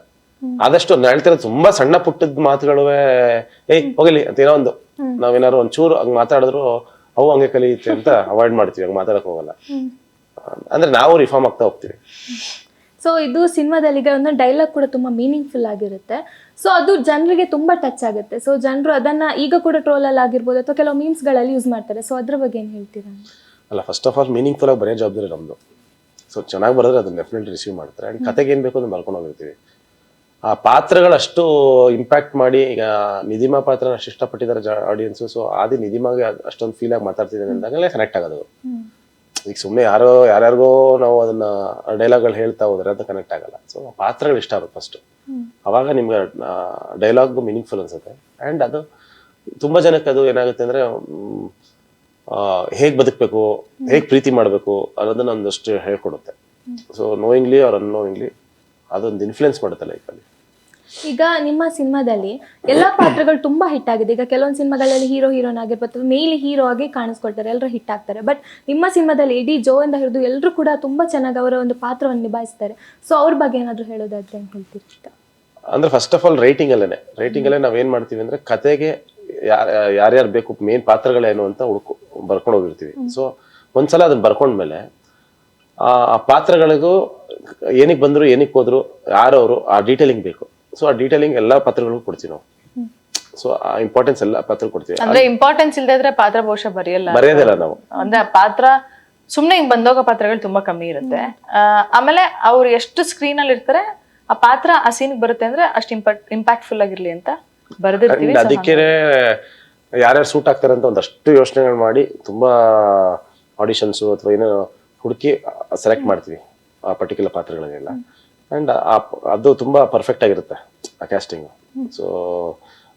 Speaker 2: ಆದಷ್ಟು ನಾನು ಹೇಳ್ತಿರೋದು ತುಂಬಾ ಸಣ್ಣ ಪುಟ್ಟದ ಮಾತುಗಳುವೆ, ಏಯ್ ಹೋಗಲಿ ಅಂತ ಏನೋ ಒಂದು ನಾವೇನಾದ್ರು ಒಂಚೂರು ಹಂಗ್ ಮಾತಾಡಿದ್ರು ಅವು ಹಂಗೆ ಕಲಿಯುತ್ತೆ ಅಂತ ಅವಾಯ್ಡ್ ಮಾಡ್ತೀವಿ, ಹಂಗ್ ಮಾತಾಡಕ್ ಹೋಗಲ್ಲ. ಅಂದ್ರೆ ನಾವು ರಿಫಾರ್ಮ್ ಆಗ್ತಾ ಹೋಗ್ತೀವಿ.
Speaker 1: ಸೊ ಇದು ಸಿನಿಮಾದಲ್ಲಿ ಈಗ ಒಂದೊಂದು ಡೈಲಾಗ್ ಕೂಡ ತುಂಬಾ ಮೀನಿಂಗ್ಫುಲ್ ಆಗಿರುತ್ತೆ. ಸೊ ಅದು ಜನರಿಗೆ ತುಂಬಾ ಟಚ್ ಆಗುತ್ತೆ. ಸೊ ಜನರು ಅದನ್ನ ಈಗ ಕೂಡ ಟ್ರೋಲ್ ಅಲ್ಲಿ ಆಗಿರ್ಬೋದು ಅಥವಾ ಕೆಲವು ಮೀಮ್ಸ್ ಗಳಲ್ಲಿ ಯೂಸ್ ಮಾಡ್ತಾರೆ. ಸೊ ಅದ್ರ ಬಗ್ಗೆ ಏನ್ ಹೇಳ್ತೀರಾ?
Speaker 2: ಅಲ್ಲ, ಫಸ್ಟ್ ಆಫ್ ಆಲ್ ಮೀನಿಂಗ್ಫುಲ್ ಆಗಿ ಬರೆಯೋ ಜವಾಬ್ದಾರಿ ನಮ್ದು. ಸೊ ಚೆನ್ನಾಗಿ ಬರೆದ್ರೆ ಅದನ್ನ ಡೆಫಿನೆಟ್ಲಿ ರಿಸೀವ್ ಮಾಡ್ತಾರೆ. ಅಂಡ್ ಕತೆಗೆ ಏನ್ ಬೇಕು ಅದನ್ನ ಬರ್ಕೊಂಡು ಹೋಗಿರ್ತೀವಿ. ಆ ಪಾತ್ರಗಳಷ್ಟು ಇಂಪ್ಯಾಕ್ಟ್ ಮಾಡಿ, ಈಗ ನಿಧಿಮಾ ಪಾತ್ರ ಅಷ್ಟು ಇಷ್ಟಪಟ್ಟಿದ್ದಾರೆ ಆಡಿಯನ್ಸು. ಸೊ ಆದಿ ನಿಧಿಮಾಗೆ ಅಷ್ಟೊಂದು ಫೀಲ್ ಆಗಿ ಮಾತಾಡ್ತಿದ್ದೇನೆ ಅಂದಾಗಲೇ ಕನೆಕ್ಟ್ ಆಗೋದು. ಈಗ ಸುಮ್ಮನೆ ಯಾರ್ಯಾರಿಗೋ ನಾವು ಅದನ್ನ ಡೈಲಾಗ್ಗಳು ಹೇಳ್ತಾ ಹೋದ್ರೆ ಅದು ಕನೆಕ್ಟ್ ಆಗಲ್ಲ. ಸೊ ಪಾತ್ರಗಳು ಇಷ್ಟ ಆಗುತ್ತೆ ಫಸ್ಟ್, ಅವಾಗ ನಿಮ್ಗೆ ಡೈಲಾಗ್ ಮೀನಿಂಗ್ಫುಲ್ ಅನ್ಸುತ್ತೆ. ಅಂಡ್ ಅದು ತುಂಬಾ ಜನಕ್ಕೆ ಅದು ಏನಾಗುತ್ತೆ ಅಂದ್ರೆ ಹೇಗ್ ಬದುಕಬೇಕು, ಹೇಗ್ ಪ್ರೀತಿ ಮಾಡ್ಬೇಕು ಅನ್ನೋದನ್ನ ಒಂದಷ್ಟು ಹೇಳ್ಕೊಡುತ್ತೆ. ಸೊ ನೋಯಿಂಗ್ಲಿ ಅವ್ರ ಅನ್ನೋಯಿಂಗ್ಲಿ ಅದೊಂದು ಇನ್ಫ್ಲುಯೆನ್ಸ್ ಮಾಡುತ್ತೆ ಲೈಫಲ್ಲಿ.
Speaker 1: ಈಗ ನಿಮ್ಮ ಸಿನಿಮಾದಲ್ಲಿ ಎಲ್ಲಾ ಪಾತ್ರಗಳು ತುಂಬಾ ಹಿಟ್ ಆಗಿದೆ. ಈಗ ಕೆಲವೊಂದು ಸಿನಿಮಾಗಳಲ್ಲಿ ಹೀರೋಯಿನ್ ಆಗಿರ್ಬೋದು, ಮೇಲಿ ಹೀರೋ ಆಗಿ ಕಾಣಿಸ್ಕೊಳ್ತಾರೆ, ಎಲ್ಲರೂ ಹಿಟ್ ಆಗ್ತಾರೆ. ಬಟ್ ನಿಮ್ಮ ಸಿನಿಮಾದಲ್ಲಿ ಇಡೀ ಜೋ ಇಂದ ಹಿಡಿದು ಎಲ್ಲರೂ ಕೂಡ ತುಂಬಾ ಚೆನ್ನಾಗಿ ಅವರ ಒಂದು ಪಾತ್ರವನ್ನು ನಿಭಾಯಿಸ್ತಾರೆ. ಸೊ ಅವ್ರ ಬಗ್ಗೆ ಏನಾದ್ರು ಹೇಳೋದಾದ್ರೆ ಏನ್ ಹೇಳ್ತೀರಿ?
Speaker 2: ಅಂದ್ರೆ ಫಸ್ಟ್ ಆಫ್ ಆಲ್ ರೈಟಿಂಗ್ ಅಲ್ಲೇ ನಾವ್ ಏನ್ ಮಾಡ್ತೀವಿ ಅಂದ್ರೆ ಕತೆಗೆ ಯಾರ್ಯಾರು ಬೇಕು, ಮೇನ್ ಪಾತ್ರಗಳೇನು ಅಂತ ಬರ್ಕೊಂಡು ಹೋಗಿರ್ತೀವಿ. ಸೊ ಒಂದ್ಸಲ ಅದನ್ನ ಬರ್ಕೊಂಡ್ಮೇಲೆ ಆ ಪಾತ್ರಗಳಿಗೂ ಏನಕ್ಕೆ ಬಂದ್ರು, ಏನಕ್ಕೆ ಹೋದ್ರು, ಯಾರವರು, ಆ ಡೀಟೇಲಿಂಗ್ ಬೇಕು. ಸೊ ಆ ಡೀಟೇಲಿಂಗ್ ಎಲ್ಲಾ ಪಾತ್ರಗಳಿಗೂ ಕೊಡ್ತೀವಿ ನಾವು. ಸೊ ಆ ಇಂಪಾರ್ಟೆನ್ಸ್ ಎಲ್ಲ ಪಾತ್ರ ಕೊಡ್ತೀವಿ.
Speaker 3: ಅಂದ್ರೆ ಇಂಪಾರ್ಟೆನ್ಸ್ ಇಲ್ದಿದ್ರೆ ಪಾತ್ರ ಬಹುಶಃ
Speaker 2: ಬರೆಯೋದಿಲ್ಲ ನಾವು.
Speaker 3: ಅಂದ್ರೆ ಆ ಪಾತ್ರ ಸುಮ್ನೆ ಹಿಂಗ್ ಬಂದೋಗೋ ಪಾತ್ರಗಳು ತುಂಬಾ ಕಮ್ಮಿ ಇರುತ್ತೆ. ಆಮೇಲೆ ಅವ್ರು ಎಷ್ಟು ಸ್ಕ್ರೀನ್ ಅಲ್ಲಿ ಇರ್ತಾರೆ, ಆ ಪಾತ್ರ ಆ ಸೀನ್ ಬರುತ್ತೆ ಅಂದ್ರೆ ಅಷ್ಟು ಇಂಪ್ಯಾಕ್ಟ್ಫುಲ್ ಆಗಿರ್ಲಿ ಅಂತ ಬರೆದಿರ್ತೀವಿ.
Speaker 2: ಅದಕ್ಕೆ ಯಾರ್ಯಾರು ಸೂಟ್ ಆಗ್ತಾರೆ ಅಂತ ಒಂದಷ್ಟು ಯೋಚನೆಗಳು ಮಾಡಿ ತುಂಬಾ ಆಡಿಷನ್ಸು ಅಥವಾ ಏನೋ ಹುಡುಕಿ ಸೆಲೆಕ್ಟ್ ಮಾಡ್ತೀವಿ ಆ ಪರ್ಟಿಕ್ಯುಲರ್ ಪಾತ್ರಗಳಿಗೆಲ್ಲ. ಅಂಡ್ ಅದು ತುಂಬಾ ಪರ್ಫೆಕ್ಟ್ ಆಗಿರುತ್ತೆ ಆ ಕ್ಯಾಸ್ಟಿಂಗ್. ಸೊ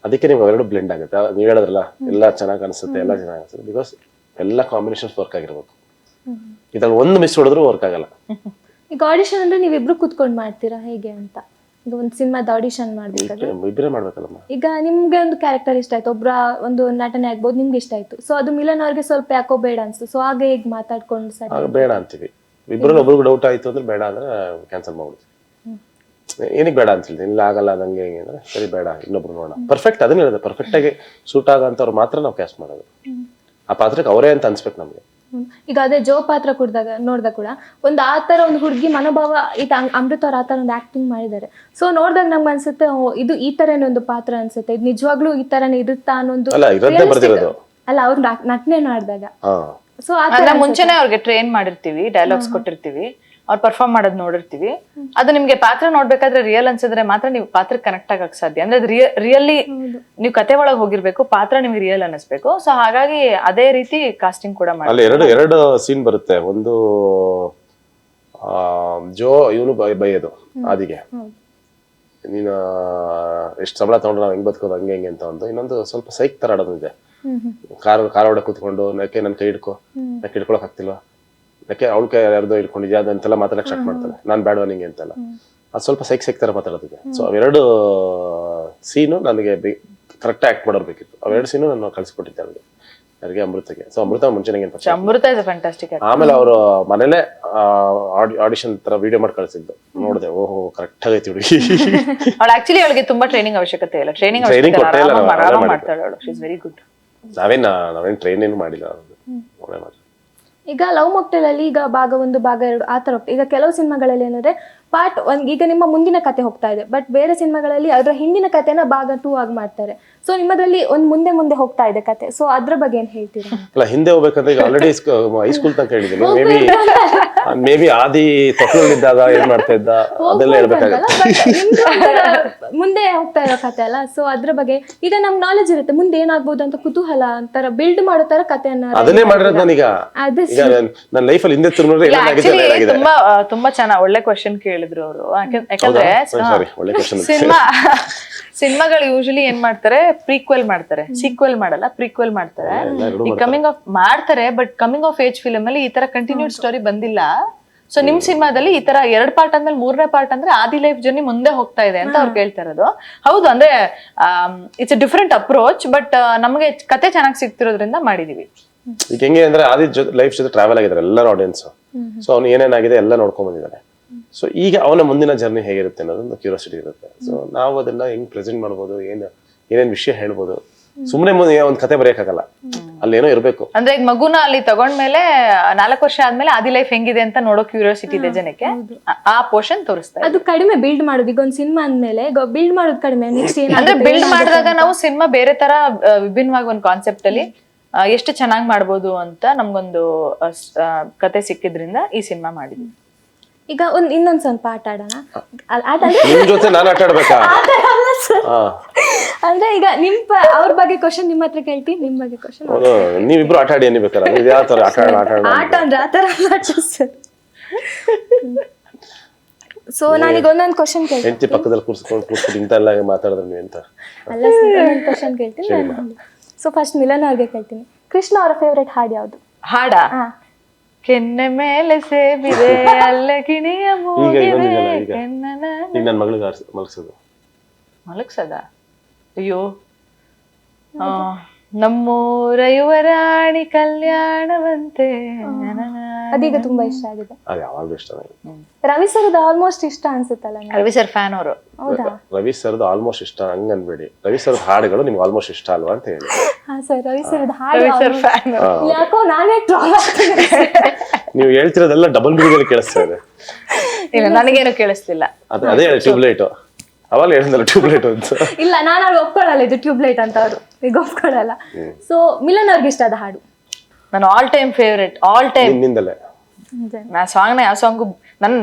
Speaker 2: ಅದಕ್ಕೆ ನೀವು ಎರಡು ಬ್ಲೆಂಡ್ ಆಗುತ್ತೆ. ನೀವು ಹೇಳೋದ್ರಲ್ಲ, ಎಲ್ಲ ಚೆನ್ನಾಗಿ ಅನಿಸುತ್ತೆ, ಎಲ್ಲ ಚೆನ್ನಾಗಿ ಅನಿಸುತ್ತೆ, ಬಿಕಾಸ್ ಎಲ್ಲ ಕಾಂಬಿನೇಷನ್ಸ್ ವರ್ಕ್ ಆಗಿರ್ಬೇಕು. ಇದ್ರಲ್ಲಿ ಒಂದು ಮಿಸ್ ಹೊಡೆದ್ರು ವರ್ಕ್ ಆಗಲ್ಲ.
Speaker 1: ಈಗ ಆಡಿಷನ್ ಅಂದ್ರೆ ನೀವಿಬ್ರು ಕುತ್ಕೊಂಡು ಮಾಡ್ತೀರಾ ಹೇಗೆ ಅಂತ? ಈಗ ಒಂದು ಸಿನಿಮಾದ ಆಡಿಷನ್ ಮಾಡ್ಬೇಕಾದ್ರೆ
Speaker 2: ಇಬ್ಬರೇ ಮಾಡ್ಬೇಕಲ್ಲಮ್ಮ.
Speaker 1: ಈಗ ನಿಮ್ಗೆ ಒಂದು ಕ್ಯಾರೆಕ್ಟರ್ ಇಷ್ಟ ಆಯ್ತು, ಒಬ್ಬರ ಒಂದು ನಟನೆ ಆಗ್ಬೋದು, ನಿಮ್ಗೆ ಇಷ್ಟ ಆಯ್ತು. ಸೊ ಅದು ಮಿಲನ್ ಅವ್ರಿಗೆ ಸ್ವಲ್ಪ ಯಾಕೋ ಬೇಡ ಅನ್ಸ್ತು. ಸೊ ಹಾಗೆ ಹೇಗೆ ಮಾತಾಡ್ಕೊಂಡು ಸರಿ
Speaker 2: ಬೇಡ ಅಂತೀವಿ. ಇಬ್ಬರಲ್ಲಿ ಒಬ್ರಿಗೆ ಡೌಟ್ ಆಯ್ತು ಅಂದ್ರೆ ಬೇಡ ಅಂದ್ರೆ ಕ್ಯಾನ್ಸಲ್ ಮಾಡ್ಬಿಡ್ತೀವಿ. ಏನಕ್ಕೆ ಬೇಡ ಅಂತ ಹೇಳ್ತೀನಿ, ಇಲ್ಲ ಆಗಲ್ಲ ಅದಂಗೆ ಹೆಂಗೆ ಅಂದ್ರೆ ಸರಿ ಬೇಡ, ಇನ್ನೊಬ್ರು ನೋಡೋಣ. ಪರ್ಫೆಕ್ಟ್ ಅದನ್ನ ಹೇಳಿದೆ, ಪರ್ಫೆಕ್ಟ್ ಆಗಿ ಸೂಟ್ ಆಗಂತವ್ರು ಮಾತ್ರ ನಾವು ಕ್ಯಾಸ್ಟ್ ಮಾಡೋದು. ಆ ಪಾತ್ರಕ್ಕೆ ಅವರೇ ಅಂತ ಅನ್ಸ್ಬೇಕು ನಮ್ಗೆ.
Speaker 1: ಈಗ ಅದೇ ಜೋ ಪಾತ್ರ ನೋಡಿದಾಗ ಕೂಡ ಒಂದು ಆ ತರ ಒಂದು ಹುಡುಗಿ ಮನೋಭಾವ ಇದು ಅಮೃತ ಅವ್ರ ಆ ತರ ಒಂದು ಆಕ್ಟಿಂಗ್ ಮಾಡಿದ್ದಾರೆ. ಸೊ ನೋಡಿದಾಗ ನಮ್ಗೆ ಅನ್ಸುತ್ತೆ ಇದು ಈ ತರನೇ ಒಂದು ಪಾತ್ರ ಅನ್ಸುತ್ತೆ, ಇದು ನಿಜವಾಗ್ಲೂ ಈ ತರನೇ ಇರುತ್ತಾ ಅನ್ನೊಂದು ಅಲ್ಲ ಅವ್ರ ನಟನೆ ಮಾಡಿದಾಗ.
Speaker 3: ಸೊ ಮುಂಚೆನೆ ಅವ್ರಿಗೆ ಟ್ರೈನ್ ಮಾಡಿರ್ತೀವಿ, ಡೈಲಾಗ್ಸ್ ಕೊಟ್ಟಿರ್ತೀವಿ, ಅವ್ರು ಪರ್ಫಾರ್ಮ್ ಮಾಡೋದ್ ನೋಡಿರ್ತೀವಿ. ಅದು ನಿಮ್ಗೆ ಪಾತ್ರ ನೋಡ್ಬೇಕಾದ್ರೆ ರಿಯಲ್ ಅನ್ಸಿದ್ರೆ ಮಾತ್ರ ನೀವು ಪಾತ್ರ ಕನೆಕ್ಟ್ ಆಗಕ್ ಸಾಧ್ಯ. ಅಂದ್ರೆ ರಿಯಲಿ ನೀವು ಕತೆ ಒಳಗೆ ಹೋಗಿರ್ಬೇಕು, ಪಾತ್ರ ನಿಮ್ಗೆ ರಿಯಲ್ ಅನಿಸ್ಬೇಕು. ಸೊ ಹಾಗಾಗಿ ಅದೇ ರೀತಿ ಕಾಸ್ಟಿಂಗ್ ಕೂಡ ಮಾಡಿ.
Speaker 2: ಎರಡು ಸೀನ್ ಬರುತ್ತೆ. ಒಂದು ಜೋ ಇವನು ಬೈಯೋದು ಆದಿಗೆ, ನೀನು ಎಷ್ಟು ಸಂಬಳ ತಗೊಂಡ್ರೆ ನಾವ್ ಹೆಂಗ್ ಬದುಕೋದು ಹಂಗೆ ಹೆಂಗೆ ಅಂತ ಒಂದು. ಇನ್ನೊಂದು ಸ್ವಲ್ಪ ಸೈಕ್ ತರ ಆಡೋದಿದೆ. ಕಾರ್ ಒಳಗೆ ಕೂತ್ಕೊಂಡು ನೆಕ್ಕೆ ನನ್ ಕೈ ಹಿಡ್ಕೊ, ನೆಕ್ಕೆ ಹಿಡ್ಕೊಳಕ್ ಆಗ್ತಿಲ್ವಾ, ಯಾಕೆ ಅವ್ಳ ಕೈ ಯಾರ್ದೋ ಹಿಡ್ಕೊಂಡಿದ್ಯಾ ಅದಂತೆಲ್ಲ ಮಾತಾಡಕ್ ಸ್ಟಾರ್ಟ್ ಮಾಡ್ತಾನೆ, ನಾನ್ ಬ್ಯಾಡ್ವಾ ನಿಂಗೆ ಅಂತೆಲ್ಲ. ಅದು ಸ್ವಲ್ಪ ಸೈಕ್ ತರ ಮಾತಾಡೋದಿದೆ. ಸೊ ಅವೆರಡು ಸೀನು ನನಗೆ ಕರೆಕ್ಟ್ ಆಕ್ಟ್ ಮಾಡೋರ್ ಬೇಕಿತ್ತು. ಅವೆರಡು ಸೀನು ನಾನು ಕಳ್ಸಿಕೊಟ್ಟಿದ್ದೆ ಅವ್ರಿಗೆ, ಯಾರಿಗೆ, ಅಮೃತಗೆ. ಸೊ ಅಮೃತ ಮುಂಚೆ
Speaker 3: ಅಮೃತ ಇಸ್ ಫ್ಯಾಂಟಾಸ್ಟಿಕ್.
Speaker 2: ಆಮೇಲೆ ಅವರು ಮನೇಲೆ ಆಡಿಷನ್ ತರ ವಿಡಿಯೋ ಮಾಡಿ ಕಳ್ಸಿದ್ದು ನೋಡಿದೆ. ಓಹೋ ಕರೆಕ್ಟ್ ಆಗೈತಿ ಹುಡುಗಿ.
Speaker 3: ಅವಳು ಆಕ್ಚುಲಿ ಅವಳಿಗೆ ತುಂಬಾ ಟ್ರೈನಿಂಗ್ ಅವಶ್ಯಕತೆ ಇಲ್ಲ. ಟ್ರೈನಿಂಗ್ ಮಾಡ್ತಾಳೆ ಅವಳು. She is very good.
Speaker 2: ನಾವೇನ್ ಟ್ರೈನ್ ಏನು ಮಾಡಿಲ್ಲ.
Speaker 1: ಈಗ ಲವ್ ಮೊಕ್ಟೇಲ್ ಅಲ್ಲಿ ಈಗ ಭಾಗ 1 ಭಾಗ 2 ಆ ತರ ಹೋಗ್ತದೆ. ಈಗ ಕೆಲವು ಸಿನಿಮಾಗಳಲ್ಲಿ ಏನಂದ್ರೆ ಪಾರ್ಟ್ 1 ಈಗ ನಿಮ್ಮ ಮುಂದಿನ ಕತೆ ಹೋಗ್ತಾ ಇದೆ, ಬಟ್ ಬೇರೆ ಸಿನಿಮಾಗಳಲ್ಲಿ ಅದರ ಹಿಂದಿನ ಕತೆನ ಭಾಗ 2 ಆಗಿ ಮಾಡ್ತಾರೆ. ಸೊ ನಿಮ್ಮದ್ರಲ್ಲಿ ಒಂದು ಮುಂದೆ ಮುಂದೆ ಹೋಗ್ತಾ ಇದೆ ಕತೆ, ಸೊ ಅದ್ರ ಬಗ್ಗೆ ಏನ್ ಹೇಳ್ತೀರಾ?
Speaker 2: ಅಲ್ಲ ಹಿಂದೆ ಹೋಗ್ಬೇಕಂದ್ರೆ ಈಗ ಆಲ್ರೆಡಿ ಹೈಸ್ಕೂಲ್ ತನಕ ಹೇಳಿದ್ದೀನಿ. ಮೇ ಬಿ ಆದಿ ತೊಟ್ಟಲಿದ್ದಾಗ ಏನ್ ಮಾಡ್ತಾ ಇದ್ದ ಅದೆಲ್ಲ ಹೇಳ್ಬೇಕಾಗತ್ತೆ.
Speaker 1: ಮುಂದೆ ಹೋಗ್ತಾ ಇರೋ ಕತೆ ಅಲ್ಲ, ಸೊ ಅದ್ರ ಬಗ್ಗೆ ಈಗ ನಮ್ಗೆ ನಾಲೆಜ್ ಇರುತ್ತೆ ಮುಂದೆ ಏನಾಗ್ಬೋದು ಅಂತ ಕುತೂಹಲ ಅಂತಾರ ಬಿಲ್ಡ್ ಮಾಡೋ ತರ ಕತೆಯನ್ನ
Speaker 2: ಅದನ್ನೇ ಮಾಡಿರೋದು ನಾನೀಗ. ಈಗ ನನ್ನ ಲೈಫಲ್ಲಿ ಹಿಂದೆ ತಿರುಗಿದ್ರೆ ಏನಾಗಿದೆ.
Speaker 3: ತುಂಬಾ ಚೆನ್ನಾಗಿ ಒಳ್ಳೆ ಕ್ವಶನ್ ಕೇಳಿದ್ರು ಅವರು. ಯಾಕಂದ್ರೆ
Speaker 2: ಒಳ್ಳೆ ಕ್ವಶನ್.
Speaker 3: ಸಿನಿಮಾಗಳು ಯೂಶಲಿ ಏನ್ ಮಾಡ್ತಾರೆ, ಪ್ರೀಕ್ವೆಲ್ ಮಾಡ್ತಾರೆ, ಸೀಕ್ವೆಲ್ ಮಾಡಲ್ಲ, ಪ್ರೀಕ್ವೆಲ್ ಮಾಡ್ತಾರೆ. ಈ ಕಮಿಂಗ್ ಆಫ್ ಮಾಡ್ತಾರೆ, but coming of age film ಅಲ್ಲಿ ಈ ತರ ಕಂಟಿನ್ಯೂಡ್ ಸ್ಟೋರಿ ಬಂದಿಲ್ಲ. ಸೊ ನಿಮ್ ಸಿನಿಮಾದಲ್ಲಿ ಈ ತರ 2 ಪಾರ್ಟ್ ಅಂದ್ಮೇಲೆ 3ನೇ ಪಾರ್ಟ್ ಅಂದ್ರೆ ಆದಿ ಲೈಫ್ ಜರ್ನಿ ಮುಂದೆ ಹೋಗ್ತಾ ಇದೆ ಅಂತ ಅವ್ರು ಕೇಳ್ತಾ ಇರೋದು. ಹೌದು, ಅಂದ್ರೆ it's A different approach, but ನಮಗೆ ಕತೆ ಚೆನ್ನಾಗಿ ಸಿಗ್ತಿರೋದ್ರಿಂದ ಮಾಡಿದೀವಿ.
Speaker 2: ಈಗ ಹೆಂಗೆ ಅಂದ್ರೆ ಆದಿ ಲೈಫ್ ಜೊತೆ ಟ್ರಾವೆಲ್ ಆಗಿದ್ದಾರೆ ಎಲ್ಲರ ಆಡಿಯನ್ಸ್. ಸೊ ಅವ್ನು ಏನೇನಾಗಿದೆ ಎಲ್ಲ ನೋಡ್ಕೊಂಡ್ ಬಂದಿದ್ದಾನೆ. ಸೊ ಈಗ ಅವನ ಮುಂದಿನ ಜರ್ನಿ ಹೇಗಿರುತ್ತೆ ಅನ್ನೋದೊಂದು ಕ್ಯೂರಿಯಾಸಿಟಿ ಇರುತ್ತೆ. ಸೊ ನಾವು ಅದನ್ನ ಹೆಂಗ್ ಪ್ರೆಸೆಂಟ್ ಮಾಡ್ಬೋದು, ಏನೇನ್ ವಿಷಯ ಹೇಳ್ಬೋದು. ಸುಮ್ನೆ ಒಂದ್ ಕತೆ ಬರೆಯಕ್ಕಾಗಲ್ಲ, ಅಲ್ಲೇನೋ ಇರ್ಬೇಕು.
Speaker 3: ಅಂದ್ರೆ ಈಗ ಮಗುನ ಅಲ್ಲಿ ತಗೊಂಡ್ಮೇಲೆ 4 ವರ್ಷ ಆದ್ಮೇಲೆ ಆದಿ ಲೈಫ್ ಹೆಂಗಿದೆ ಅಂತ ನೋಡೋ ಕ್ಯೂರಿಯಾಸಿಟಿ ಇದೆ ಜನಕ್ಕೆ. ಆ ಪೋರ್ಷನ್ ತೋರಿಸ್ತಾರೆ.
Speaker 1: ಅದು ಕಡಿಮೆ ಬಿಲ್ಡ್ ಮಾಡೋದು. ಈಗ ಒಂದ್ ಸಿನಿಮಾ ಅಂದ್ಮೇಲೆ ಬಿಲ್ಡ್ ಮಾಡೋದು ಕಡಿಮೆ. ನೆಕ್ಸ್ಟ್
Speaker 3: ಅಂದ್ರೆ ಬಿಲ್ಡ್ ಮಾಡಿದಾಗ ನಾವು ಸಿನಿಮಾ ಬೇರೆ ತರ ವಿಭಿನ್ನವಾಗಿ ಒಂದು ಕಾನ್ಸೆಪ್ಟ್ ಅಲ್ಲಿ ಎಷ್ಟು ಚೆನ್ನಾಗಿ ಮಾಡ್ಬೋದು ಅಂತ ನಮ್ಗೊಂದು ಕತೆ ಸಿಕ್ಕಿದ್ರಿಂದ ಈ ಸಿನಿಮಾ ಮಾಡಿದ್ವಿ.
Speaker 1: ಈಗ ಇನ್ನೊಂದ್ ಸ್ವಲ್ಪ ಆಟ ಆಡೋಣ.
Speaker 2: ನಿಮ್ ಜೊತೆ ನಾನು ಆಟ ಆಡ್ಬೇಕಾ?
Speaker 1: ಅಂದ್ರೆ ಈಗ ಅವ್ರ ಬಗ್ಗೆ ಕ್ವಶನ್ ನಿಮ್ಮ ಹತ್ರ ಕೇಳ್ತೀನಿ, ನಿಮ್ ಬಗ್ಗೆ ಕ್ವಶನ್
Speaker 2: ನೀವಿಬ್ರು ಆಟ ಆಡಿ ಅನ್ನಬೇಕಲ್ಲ. ನೀವು ಯಾವ ತರ
Speaker 1: ಆಟ ಅಂದ್ರೆ ಆತರ ಸರ್. ಸೊ ನಾನೀಗ ಒಂದೊಂದು ಕ್ವಶನ್ ಕೇಳ್ತೀನಿ.
Speaker 2: ಹೆಂಡತಿ ಪಕ್ಕದಲ್ಲಿ ಕೂರ್ಸ್ಕೊಂಡು ಇಂತೆಲ್ಲ ಮಾತಾಡಿದ್ರೆ ನೀವು ಅಂತ
Speaker 1: ಅಲ್ಲ ಸರ್, ಒಂದೊಂದು ಕ್ವಶನ್ ಕೇಳ್ತೀನಿ. ಸೊ ಫಸ್ಟ್ ಮಿಲನ್ ಅವ್ರಿಗೆ ಕೇಳ್ತೀನಿ, ಕೃಷ್ಣ ಅವರ ಫೇವ್ರೆಟ್ ಹಾಡು ಯಾವುದು?
Speaker 3: ಹಾಡ ಕೆನ್ನೆ ಮೇಲೆ ಸೇಬಿದೆ ಅಲ್ಲ ಗಿಣಿಯ ಮೂಗಿದೆ ಕೆನ್ನನ
Speaker 2: ಈಗ ನನ್ನ ಮಗಳಿಗೆ
Speaker 3: ಮಲಗ್ಸದ. ಅಯ್ಯೋ, ನಮ್ಮೂರ ಯುವರಾಣಿ ಕಲ್ಯಾಣವಂತೆ
Speaker 1: ಅದೀಗ ತುಂಬಾ ಇಷ್ಟ ಆಗಿದೆ.
Speaker 2: ಅದು ಯಾವಾಗಲೂ ಇಷ್ಟ ನನಗೆ.
Speaker 1: ರವಿ ಸರ್ದು ಆಲ್ಮೋಸ್ಟ್ ಇಷ್ಟ ಅನ್ಸುತ್ತಲ್ಲ ನಿಮ್ಗೆ?
Speaker 3: ರವಿ ಸರ್ ಫ್ಯಾನ್ ಅವರು.
Speaker 1: ಹೌದಾ?
Speaker 2: ರವಿ ಸರ್ದು ಆಲ್ಮೋಸ್ಟ್ ಇಷ್ಟ ಹಂಗ ಅನ್ಬೇಡಿ. ರವಿ ಸರ್ ಹಾಡುಗಳು ನಿಮ್ಗೆ ಆಲ್ಮೋಸ್ಟ್ ಇಷ್ಟ ಅಲ್ವಾ ಅಂತ ಹೇಳಿ.
Speaker 1: ಹಾ ಸರ್, ರವಿ ಸರ್ದು ಹಾಡು
Speaker 3: ರವಿ ಸರ್ ಫ್ಯಾನ್.
Speaker 1: ಯಾಕೋ ನಾನೇ ಟ್ರಾಲ್ ಆಗ್ತೀನಿ.
Speaker 2: ನೀವು ಹೇಳ್ತಿರೋದೆಲ್ಲ ಡಬಲ್ ಮೀನಿಂಗ್ ಕೇಳಿಸ್ತಾ ಇದೆ.
Speaker 3: ಇಲ್ಲ, ನನಗೇನು ಕೇಳಿಸ್ಲಿಲ್ಲ.
Speaker 2: ಅದೇ ಟ್ಯೂಬ್ಲೈಟ್ ಅವಾಗ ಹೇಳಿದ್ನಲ್ಲ ಟ್ಯೂಬ್ಲೈಟ್ ಅಂತ.
Speaker 1: ಇಲ್ಲ, ನಾನು ಅವ್ರು ಒಪ್ಕೊಳ್ಳಲ್ಲ ಇದು ಟ್ಯೂಬ್ಲೈಟ್ ಅಂತ. ಅವರು ಈಗ ಒಪ್ಕೊಳ್ಳಲ್ಲ. ಸೊ ಮಿಲನ್ ಅವ್ರಿಗೆ ಇಷ್ಟ ಆದ ಹಾಡು?
Speaker 3: ನನ್ನ all time favourite, all time
Speaker 2: ನಿಂದಲೇ.
Speaker 3: ಆ ಸಾಂಗ್ನ ಯಾವ ಸಾಂಗು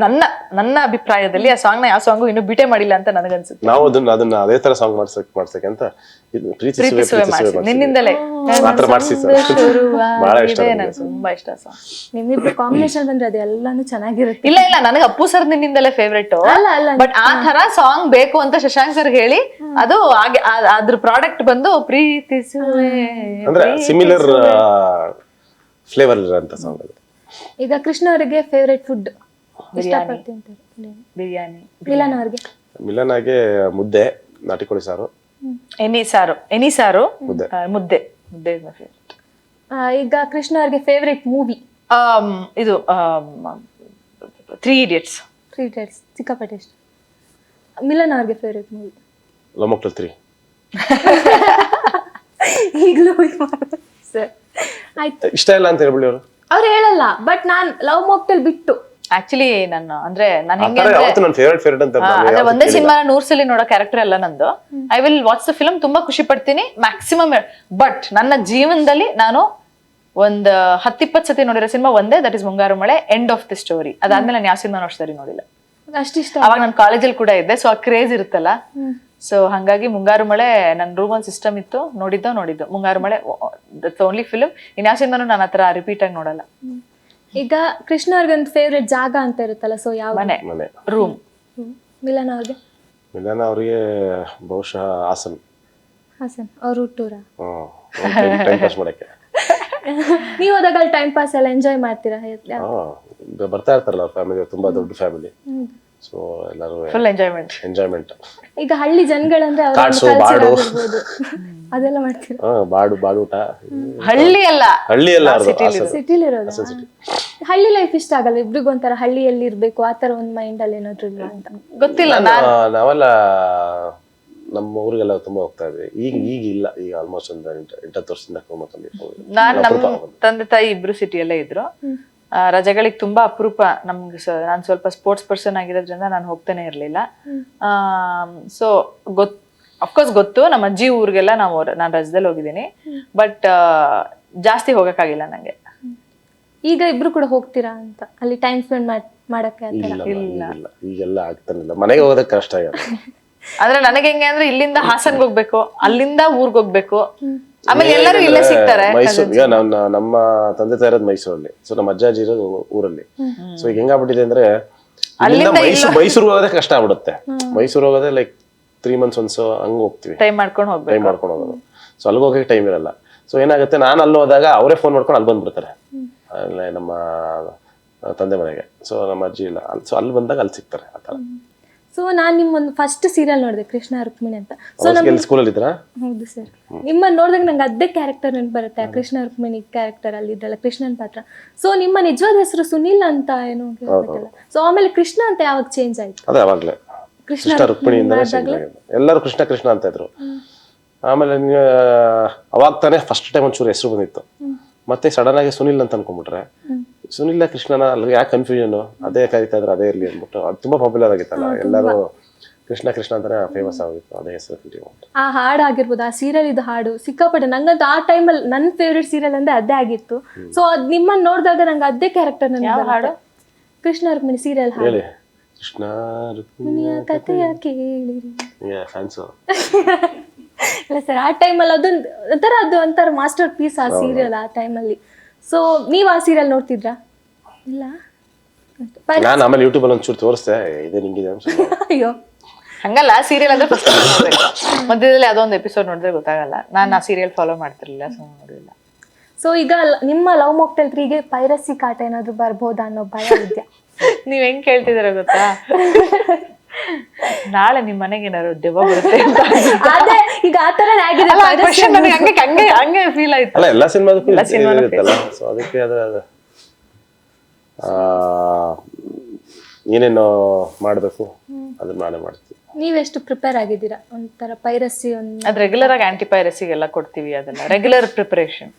Speaker 3: ನನ್ನ ಅಭಿಪ್ರಾಯದಲ್ಲಿ ಆ ಸಾಂಗ್ನ ಯಾವ ಸಾಂಗು ಇನ್ನೂ ಬಿಟೆ ಮಾಡಿಲ್ಲ ಅಂತ ನನಗನ್ಸುತ್ತೆ.
Speaker 2: ನಾವು ಅದನ್ನ ಅದೇ ತರ ಸಾಂಗ್ ಮಾಡ್ಸಕ್ಕೆ ಅಂತ
Speaker 3: ಪ್ರೀತಿಸುವೆ ಮಾಡಿಸಿ ನಿನ್ನಿಂದಲೇ
Speaker 2: ಬಹಳ ಇಷ್ಟ.
Speaker 3: ನಂಗೆ ತುಂಬಾ ಇಷ್ಟ ಸಾಂಗ್.
Speaker 1: ನಿಮ್ಮಿಬ್ರು ಕಾಂಬಿನೇಷನ್ ಬಂದ್ರೆ ಅದೆಲ್ಲಾನು ಚೆನ್ನಾಗಿರುತ್ತೆ.
Speaker 3: ಇಲ್ಲ, ನನಗೆ ಅಪ್ಪು ಸರ್ ನಿನ್ನಿಂದಲೇ ಫೇವ್ರೆಟ್. ಬಟ್ ಆ ತರ ಸಾಂಗ್ ಬೇಕು ಅಂತ ಶಶಾಂಕ್ ಸರ್ ಹೇಳಿ ಅದು ಅದ್ರ ಪ್ರಾಡಕ್ಟ್ ಬಂದು ಪ್ರೀತಿಸುವೆ
Speaker 2: ಅಂದ್ರೆ ಸಿಮಿಲರ್ ಫ್ಲೇವರ್ ಇರೋಂತ ಸಾಂಗ್ ಅದು.
Speaker 1: ಈಗ ಕೃಷ್ಣ ಅವರಿಗೆ ಫೇವ್ರೆಟ್ ಫುಡ್
Speaker 3: ಬಿರಿಯಾನಿ.
Speaker 1: ಮಿಲನ್ ಅವ್ರಿಗೆ?
Speaker 2: ಮಿಲನಾಗೆ ಮುದ್ದೆ, ನಾಟಿಕೋಳಿ ಸಾರು,
Speaker 3: ಎನಿ ಸಾರು, ಮುದ್ದೆ.
Speaker 1: ಈಗ ಕೃಷ್ಣ ಅವ್ರಿಗೆ ಫೇವ್ರೆಟ್ ಮೂವಿ?
Speaker 3: ಇದು 3 Idiots.
Speaker 1: ಸಿಕ್ಕಾಪಟ್ಟೆ ಇಷ್ಟ. ಮಿಲನ್ ಅವ್ರಿಗೆ ಫೇವ್ರೆಟ್ ಮೂವಿ?
Speaker 2: Love mocktail 3.
Speaker 1: ಈಗಲೂ ಸರ್ ಆಯ್ತು.
Speaker 2: ಇಷ್ಟ ಇಲ್ಲ ಅಂತ ಹೇಳ್ಬಿಡಿ ಅವರು.
Speaker 1: ಅವ್ರು ಹೇಳಲ್ಲ, ಬಟ್ ನಾನ್ ಲವ್ ಮೊಕ್ಟೇಲ್ ಬಿಟ್ಟು
Speaker 3: ಆಕ್ಚುಲಿ ನಾನು ಹೆಂಗೆ
Speaker 2: ಅಂದ್ರೆ
Speaker 3: ಒಂದೇ ಸಿನಿಮಾ 100 ಸಲ ನೋಡೋ ಕ್ಯಾರೆಕ್ಟರ್ ಅಲ್ಲ ನಂದು. I will watch the film, ತುಂಬಾ ಖುಷಿ ಪಡ್ತೀನಿ ಮ್ಯಾಕ್ಸಿಮಮ್. ಬಟ್ ನನ್ನ ಜೀವನದಲ್ಲಿ ನಾನು ಒಂದ್ 10-20 ಸತಿ ನೋಡಿರೋ ಸಿನಿಮಾ ಒಂದೇ, ದಟ್ ಇಸ್ ಮುಂಗಾರು ಮಳೆ, ಎಂಡ್ ಆಫ್ ದಿ ಸ್ಟೋರಿ. ಅದಾದ್ಮೇಲೆ ನಾನು ಯಾವ ಸಿನಿಮಾ ಸರಿ ನೋಡಿಲ್ಲ.
Speaker 1: ಅಷ್ಟಿಷ್ಟ.
Speaker 3: ಅವಾಗ ನಾನು ಕಾಲೇಜಲ್ಲಿ ಕೂಡ ಇದ್ದೆ, ಸೊ ಆ ಕ್ರೇಜ್ ಇರುತ್ತಲ್ಲ. ಸೊ ಹಂಗಾಗಿ ಮುಂಗಾರು ಮಳೆ ನನ್ನ ರೂಮಲ್ ಸಿಸ್ಟಮ್ ಇತ್ತು, ನೋಡಿದ್ದು ಮುಂಗಾರು ಮಳೆ ದಟ್ಸ್ ಓನ್ಲಿ ಫಿಲ್ಮ್. ಇನ್ಯಾವ ಸಿನಿಮಾನು ನಾನು ಆತರ ರಿಪೀಟ್ ಆಗಿ ನೋಡಲ್ಲ.
Speaker 1: ಈಗ ಕೃಷ್ಣ ಅವ್ರಿಗೆ ಒಂದು ಫೇವ್ರೆಟ್ ಜಾಗ ಅಂತ ಇರುತ್ತಲ್ಲ, ಸೊ ಯಾವ?
Speaker 3: ಮನೆ, ರೂಮ್.
Speaker 1: ಮಿಲನ್ ಅವ್ರಿಗೆ?
Speaker 2: ಮಿಲನ್ ಅವರಿಗೆ ಬಹುಶಃ ಹಾಸನ್.
Speaker 1: ಅವ್ರ ಹುಟ್ಟೂರ?
Speaker 2: ಟೈಮ್ ಪಾಸ್ ಮಾಡಕ್ಕೆ.
Speaker 1: ನೀವು ಹೋದಾಗ ಟೈಮ್ ಪಾಸ್ ಎಲ್ಲ ಎಂಜಾಯ್ ಮಾಡ್ತೀರಾ?
Speaker 2: ಬರ್ತಾ ಇರ್ತಾರಲ್ಲ ಅವ್ರ ಫ್ಯಾಮಿಲಿ, ತುಂಬಾ ದೊಡ್ಡ ಫ್ಯಾಮಿಲಿ. ಸೊ ಎಲ್ಲರೂ
Speaker 3: ಫುಲ್ ಎಂಜಾಯ್ಮೆಂಟ್.
Speaker 1: ಈಗ ಹಳ್ಳಿ ಜನಗಳಂದ್ರೆ ಅದೆಲ್ಲ ಮಾಡ್ತೀರಾ?
Speaker 2: ಬಾಡೂಟ.
Speaker 3: ಹಳ್ಳಿ ಅಲ್ಲ
Speaker 1: ಸಿಟಿಲಿ ಇರೋದು. ಹಳ್ಳಿ ಲೈಫ್ ಇಷ್ಟ ಆಗಲ್ಲ ಇಬ್ರಿಗೂ? ಒಂಥರ ಹಳ್ಳಿಯಲ್ಲಿ ಇರ್ಬೇಕು ಆತರ ಒಂದ್ ಮೈಂಡ್ ಅಲ್ಲಿ ಏನಾದ್ರು ಇಲ್ಲ ಅಂತ
Speaker 3: ಗೊತ್ತಿಲ್ಲ.
Speaker 2: ನಾವೆಲ್ಲ ನಮ್ಮ ಊರಿಗೆಲ್ಲ ತುಂಬಾ ಹೋಗ್ತಾ ಇದ್ವಿ. ಈಗ ಇಲ್ಲ, ಈಗ ಆಲ್ಮೋಸ್ಟ್ ಒಂದು 8-10 ವರ್ಷದಿಂದ
Speaker 3: ನಾನು ನಮ್ಮ ತಂದೆ ತಾಯಿ ಇಬ್ರು ಸಿಟಿಯಲ್ಲೇ ಇದ್ರು. ರಜೆಗಳಿಗೆ ತುಂಬಾ ಅಪರೂಪ ನಮ್ಗೆ. ನಾನು ಸ್ವಲ್ಪ ಸ್ಪೋರ್ಟ್ಸ್ ಪರ್ಸನ್ ಆಗಿರೋದ್ರಿಂದ ನಾನು ಹೋಗ್ತಾನೆ ಇರ್ಲಿಲ್ಲ. ಸೊ ಅಫ್ಕೋರ್ಸ್ ಗೊತ್ತು ನಮ್ಮ ಅಜ್ಜಿ ಊರಿಗೆಲ್ಲ ನಾನು ರಜದಲ್ಲಿ ಹೋಗಿದ್ದೀನಿ, ಬಟ್ ಜಾಸ್ತಿ ಹೋಗಕ್ಕಾಗಿಲ್ಲ ನಂಗೆ.
Speaker 1: ಈಗ ಇಬ್ರು ಕೂಡ ಹೋಗ್ತೀರಾ ಅಂತ ಅಲ್ಲಿ ಟೈಮ್ ಸ್ಪೆಂಡ್ ಮಾಡಕ್ಕೆ ಆ ಥರ?
Speaker 2: ಇಲ್ಲ ಈಗೆಲ್ಲ ಆಗ್ತಾನಿಲ್ಲ, ಮನೆಗೆ ಹೋಗೋದಕ್ಕೆ ಕಷ್ಟ ಆಗುತ್ತೆ.
Speaker 3: ಅಂದ್ರೆ ನನಗೆ ಹೆಂಗೆ ಅಂದ್ರೆ ಇಲ್ಲಿಂದ ಹಾಸನ್ಗೆ ಹೋಗ್ಬೇಕು, ಅಲ್ಲಿಂದ ಊರ್ಗ್ ಹೋಗ್ಬೇಕು, ಆಮೇಲೆ ಎಲ್ಲರೂ ಇಲ್ಲೇ ಸಿಗ್ತಾರೆ.
Speaker 2: ಮೈಸೂರು ಈಗ ನಮ್ಮ ತಂದೆ ತಾಯಿ ಇರೋದು ಮೈಸೂರಲ್ಲಿ, ಸೊ ನಮ್ಮ ಅಜ್ಜಾಜಿ ಇರೋದು ಊರಲ್ಲಿ. ಸೊ ಈಗ ಹೆಂಗಾಗ್ಬಿಟ್ಟಿದೆ ಅಂದ್ರೆ ಮೈಸೂರು ಹೋಗೋದೇ ಕಷ್ಟ ಆಗ್ಬಿಡುತ್ತೆ. ಮೈಸೂರು ಹೋಗೋದೇ ಲೈಕ್ 3 months ಒನ್ಸ್ ಹಂಗ್ ಹೋಗ್ತೀವಿ,
Speaker 3: ಟೈಮ್ ಮಾಡ್ಕೊಂಡು
Speaker 2: ಹೋಗೋದು. ಸೊ ಅಲ್ಲಿಗೆ ಹೋಗಕ್ಕೆ ಟೈಮ್ ಇರಲ್ಲ. ಸೊ ಏನಾಗುತ್ತೆ, ನಾನು ಅಲ್ಲಿ ಹೋದಾಗ ಅವರೇ ಫೋನ್ ಮಾಡ್ಕೊಂಡು ಅಲ್ಲಿ ಬಂದ್ಬಿಡ್ತಾರೆ, ಅಲ್ಲೇ ನಮ್ಮ ತಂದೆ ಮನೆಗೆ. ಸೊ ನಮ್ಮ ಅಜ್ಜಿ ಇಲ್ಲ, ಸೊ ಅಲ್ಲಿ ಬಂದಾಗ ಅಲ್ಲಿ ಸಿಗ್ತಾರೆ ಆ ಥರ.
Speaker 1: ಸೊ ನಾನು ನಿಮ್ಮೊಂದು ಫಸ್ಟ್ ಸೀರಿಯಲ್ ನೋಡಿದೆ, ಕೃಷ್ಣ ರುಕ್ಮಿಣಿ ಅಂತ. ಸೊ
Speaker 2: ಸ್ಕೂಲಲ್ಲಿ ಇದ್ರಾ?
Speaker 1: ಹೌದು ಸರ್. ನಿಮ್ಮನ್ನ ನೋಡಿದಾಗ ನಂಗೆ ಅದೇ ಕ್ಯಾರೆಕ್ಟರ್ ನೆನಪು ಬರುತ್ತೆ, ಆ ಕೃಷ್ಣ ರುಕ್ಮಿಣಿ ಕ್ಯಾರೆಕ್ಟರ್ ಅಲ್ಲಿ ಇದ್ರಲ್ಲ, ಕೃಷ್ಣನ್ ಪಾತ್ರ. ಸೊ ನಿಮ್ಮ ನಿಜವಾದ ಹೆಸರು ಸುನಿಲ್ ಅಂತ ಏನೋ ಹೇಳ್ಬೇಕಲ್ಲ. ಸೊ ಆಮೇಲೆ ಕೃಷ್ಣ ಅಂತ ಯಾವಾಗ ಚೇಂಜ್ ಆಯ್ತು?
Speaker 2: ಅದೇ ಅವಾಗ್ಲೇ ಕೃಷ್ಣ ರುಕ್ಮಿಣಿಯಿಂದ ಎಲ್ಲರೂ ಕೃಷ್ಣ ಕೃಷ್ಣ ಅಂತ ಇದ್ರು. ಆಮೇಲೆ ಅವಾಗ ತಾನೇ ಫಸ್ಟ್ ಟೈಮ್ ಒಂಚೂರು ಹೆಸರು ಬಂದಿತ್ತು. ಮತ್ತೆ ಸಡನ್ ಆಗಿ ಸುನಿಲ್ ಅಂತ ಅನ್ಕೊಂಡ್ಬಿಟ್ರೆ, ಸುನಿಲ್ ಕೃಷ್ಣನ ಅಲ್ಲಿ ಯಾಕೆ ಕನ್ಫ್ಯೂಷನ್, ಅದೇ ಕರಿತಾ ಇದ್ರೆ ಅದೇ ಇರ್ಲಿ ಅಂದ್ಬಿಟ್ಟು ಅದು ತುಂಬಾ ಪಾಪ್ಯುಲರ್ ಆಗಿತ್ತಲ್ಲ, ಎಲ್ಲರೂ ಕೃಷ್ಣ ಕೃಷ್ಣ ಅಂತಾನೆ ಫೇಮಸ್ ಆಗಿತ್ತು, ಅದೇ ಹೆಸರು ಕಂಟಿನ್ಯೂ.
Speaker 1: ಆ ಹಾಡು ಆಗಿರ್ಬೋದು, ಆ ಸೀರಿಯಲ್ ಇದು ಹಾಡು ಸಿಕ್ಕಾಪಟ್ಟೆ ನಂಗಂತೂ ಆ ಟೈಮಲ್ಲಿ ನನ್ನ ಫೇವ್ರೆಟ್ ಸೀರಿಯಲ್ ಅಂದ್ರೆ ಅದೇ ಆಗಿತ್ತು. ಸೊ ಅದ್ ನಿಮ್ಮನ್ನ ನೋಡಿದಾಗ ನಂಗೆ ಅದೇ ಕ್ಯಾರೆಕ್ಟರ್ ನನಗೆ ಹಾಡು ಕೃಷ್ಣ ರುಕ್ಮಿಣಿ ಸೀರಿಯಲ್ ಹಾಡು.
Speaker 2: ಹೇಳಿ, ಕೃಷ್ಣ
Speaker 1: ರುಕ್ಮಿಣಿಯ ಕಥೆಯ ಕೇಳಿರಿ.
Speaker 2: ಫ್ಯಾನ್ಸು
Speaker 1: ಇಲ್ಲ ಸರ್, ಆ ಟೈಮಲ್ಲಿ ಅದೊಂದು ಒಂಥರ ಅದು ಒಂಥರ ಮಾಸ್ಟರ್ ಪೀಸ್ ಆ ಸೀರಿಯಲ್ ಆ ಟೈಮಲ್ಲಿ. ಸೊ ನೀವು ಆ ಸೀರಿಯಲ್ ನೋಡ್ತಿದ್ರಾ? ಇಲ್ಲ,
Speaker 2: ನಾನು ಆಮೇಲೆ ಯೂಟ್ಯೂಬ್ ಅಲ್ಲಿ ಒಂಚೂರು ತೋರಿಸ್ದೆ, ಇದೇ ನಿಂಗಿದೆ.
Speaker 1: ಅಯ್ಯೋ
Speaker 3: ಹಂಗಲ್ಲ, ಸೀರಿಯಲ್ ಅಂದ್ರೆ ಫಸ್ಟ್ ಮಧ್ಯದಲ್ಲಿ ಅದೊಂದು ಎಪಿಸೋಡ್ ನೋಡಿದ್ರೆ ಗೊತ್ತಾಗಲ್ಲ. ನಾನು ಆ ಸೀರಿಯಲ್ ಫಾಲೋ ಮಾಡ್ತಿರ್ಲಿಲ್ಲ, ಸೊ ನೋಡಿಲ್ಲ.
Speaker 1: ಸೊ ಈಗ ನಿಮ್ಮ ಲವ್ ಮಾಕ್ಟೇಲ್ 3ಗೆ ಪೈರಸಿ ಕಾಟ ಏನಾದ್ರು ಬರ್ಬೋದಾ ಅನ್ನೋ ಭಯ ಇದೆಯಾ?
Speaker 3: ನೀವ್ ಹೆಂಗ್ ಕೇಳ್ತಿದಾರ ಗೊತ್ತಾ, ನಾಳೆ ನಿಮ್ ಮನೆಗೆ ಏನಾದ್ರು ದೆವ್ವ ಬರುತ್ತೆ
Speaker 1: ಅದೇ ಈಗ ಆ ತರ ಆಗಿದೆ.
Speaker 3: ಹಂಗೆ ಫೀಲ್ ಆಯ್ತು.
Speaker 2: ಅಲ್ಲ, ಎಲ್ಲ ಸಿನಿಮಾದಕ್ಕೂ ಇರುತ್ತಲ್ಲ, ಸೊ ಅದಕ್ಕೆ ಅದು ಏನೇನು ಮಾಡ್ಬೇಕು ಅದನ್ನ ನಾನೇ ಮಾಡ್ತೀವಿ.
Speaker 1: ನೀವೆಷ್ಟು ಪ್ರಿಪೇರ್ ಆಗಿದ್ದೀರಾ? ಒಂಥರ ಪೈರಸಿ
Speaker 3: ಅದ್ ರೆಗ್ಯುಲರ್ ಆಗಿ ಆಂಟಿ ಪೈರಸಿಗೆಲ್ಲ ಕೊಡ್ತೀವಿ, ಅದೆಲ್ಲ ರೆಗ್ಯುಲರ್ ಪ್ರಿಪರೇಷನ್.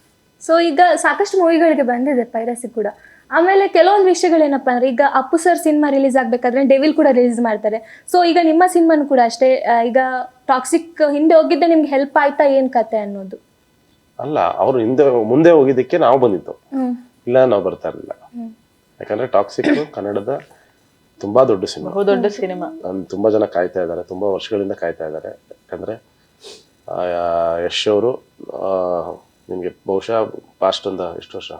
Speaker 1: ಸೊ ಈಗ ಸಾಕಷ್ಟು ಮೂವಿಗಳಿಗೆ ಬಂದಿದೆ ಪೈರಸಿ ಕೂಡ. ಆಮೇಲೆ ಕೆಲವೊಂದು ವಿಷಯಗಳೇನಪ್ಪ ಅಂದ್ರೆ, ಈಗ ಅಪ್ಪು ಸರ್ ಸಿನಿಮಾ ರಿಲೀಸ್ ಆಗ್ಬೇಕಾದ್ರೆ ಡೆವಿಲ್ ಕೂಡ ರಿಲೀಸ್ ಮಾಡ್ತಾರೆ. ಸೊ ಈಗ ನಿಮ್ಮ ಸಿನಿಮಾನು ಕೂಡ ಅಷ್ಟೇ, ಈಗ ಟಾಕ್ಸಿಕ್ ಹಿಂದೆ ಹೋಗಿದ್ದೆ ನಿಮ್ಗೆ ಹೆಲ್ಪ್ ಆಯ್ತಾ, ಏನ್ ಕತೆ ಅನ್ನೋದು?
Speaker 2: ಅಲ್ಲ, ಅವ್ರು ಮುಂದೆ ಹೋಗಿದ್ದಕ್ಕೆ ನಾವು ಬಂದಿದ್ದು, ಇಲ್ಲ ನಾವು ಬರ್ತಾ ಇರ್ಲಿಲ್ಲ. ಯಾಕಂದ್ರೆ ಟಾಕ್ಸಿಕ್ ಕನ್ನಡದ ತುಂಬಾ ದೊಡ್ಡ ಸಿನಿಮಾ,
Speaker 3: ದೊಡ್ಡ ಸಿನಿಮಾ.
Speaker 2: ತುಂಬಾ ಜನ ಕಾಯ್ತಾ ಇದ್ದಾರೆ, ತುಂಬಾ ವರ್ಷಗಳಿಂದ ಕಾಯ್ತಾ ಇದ್ದಾರೆ. ಯಾಕಂದ್ರೆ ಯಶ್ ಅವರು ನಿಮ್ಗೆ ಬಹುಶಃ ಪಾಸ್ಟ್ ಒಂದು ಎಷ್ಟು ವರ್ಷ,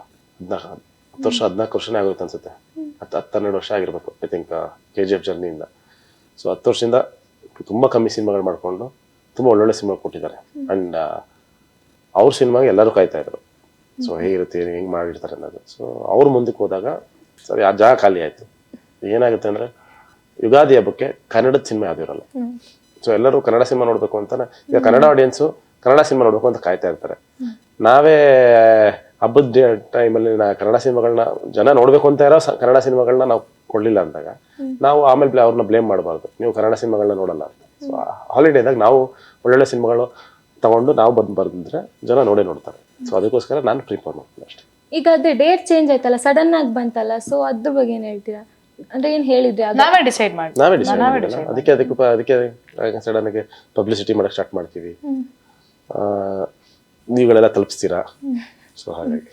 Speaker 2: 14 ವರ್ಷನೇ ಆಗುತ್ತೆ ಅನ್ಸುತ್ತೆ, 10-12 ವರ್ಷ ಆಗಿರ್ಬೇಕು ಐ ಥಿಂಕ್, KGF ಜರ್ನಿಯಿಂದ. ಸೊ 10 ವರ್ಷದಿಂದ ತುಂಬಾ ಕಮ್ಮಿ ಸಿನಿಮಾಗಳು ಮಾಡ್ಕೊಂಡು ತುಂಬಾ ಒಳ್ಳೊಳ್ಳೆ ಸಿನಿಮಾ ಕೊಟ್ಟಿದ್ದಾರೆ. ಅಂಡ್ ಅವ್ರ ಸಿನಿಮಾಗೆ ಎಲ್ಲರೂ ಕಾಯ್ತಾ ಇದ್ರು, ಸೊ ಹೇಗಿರುತ್ತೆ, ಹೆಂಗ್ ಮಾಡಿರ್ತಾರೆ ಅನ್ನೋದು. ಸೊ ಅವ್ರು ಮುಂದಕ್ಕೆ ಹೋದಾಗ ಸರಿ ಆ ಜಾಗ ಖಾಲಿ ಆಯ್ತು. ಏನಾಗುತ್ತೆ ಅಂದ್ರೆ, ಯುಗಾದಿ ಹಬ್ಬಕ್ಕೆ ಕನ್ನಡದ ಸಿನಿಮಾ ಯಾವ್ದು ಇರಲ್ಲ. ಸೊ ಎಲ್ಲರೂ ಕನ್ನಡ ಸಿನಿಮಾ ನೋಡ್ಬೇಕು ಅಂತಾನೆ, ಈಗ ಕನ್ನಡ ಆಡಿಯನ್ಸು ಕನ್ನಡ ಸಿನಿಮಾ ನೋಡ್ಬೇಕು ಅಂತ ಕಾಯ್ತಾ ಇರ್ತಾರೆ. ನಾವೇ ಹಬ್ಬದ ಟೈಮಲ್ಲಿ ಕನ್ನಡ ಸಿನಿಮಾಗಳನ್ನ ಜನ ನೋಡ್ಬೇಕು ಅಂತ ಇರೋ ಕನ್ನಡ ಸಿನಿಮಾಗಳನ್ನ ನಾವು ಕೊಡ್ಲಿಲ್ಲ ಅಂದಾಗ, ನಾವು ಆಮೇಲೆ ಅವ್ರನ್ನ ಬ್ಲೇಮ್ ಮಾಡಬಾರ್ದು, ನೀವು ಕನ್ನಡ ಸಿನಿಮಾಗಳನ್ನ ನೋಡಲ್ಲ ಅಂತ. ಸೊ ಹಾಲಿಡೇದಾಗ ನಾವು ಒಳ್ಳೊಳ್ಳೆ ಸಿನಿಮಾಗಳು ತಗೊಂಡು ನಾವು ಬರ್ದಿದ್ರೆ ಜನ ನೋಡ್ತಾರೆ. ಸೊ ಅದಕ್ಕೋಸ್ಕರ ನಾನು ಪ್ರಿಫರ್ ಮಾಡ್ತೀನಿ ಅಷ್ಟೇ.
Speaker 1: ಈಗ ಅದೇ ಡೇಟ್ ಚೇಂಜ್ ಆಯ್ತಲ್ಲ, ಸಡನ್ ಆಗಿ ಬಂತಲ್ಲ, ಸೊ ಅದ್ರ ಬಗ್ಗೆ ಏನ್ ಹೇಳ್ತೀರಾ? ಅಂದ್ರೆ ಏನ್ ಹೇಳಿದ್ರಿ?
Speaker 3: ನಾವೇ ಡಿಸೈಡ್ ಮಾಡಿ,
Speaker 2: ಅದಕ್ಕೆ ಸಡನ್ ಆಗಿ ಪಬ್ಲಿಸಿಟಿ ಮಾಡಕ್ ಸ್ಟಾರ್ಟ್ ಮಾಡ್ತೀವಿ, ನೀವುಗಳೆಲ್ಲ ತಲುಪಿಸ್ತೀರಾ. ಸೊ ಹಾಗಾಗಿ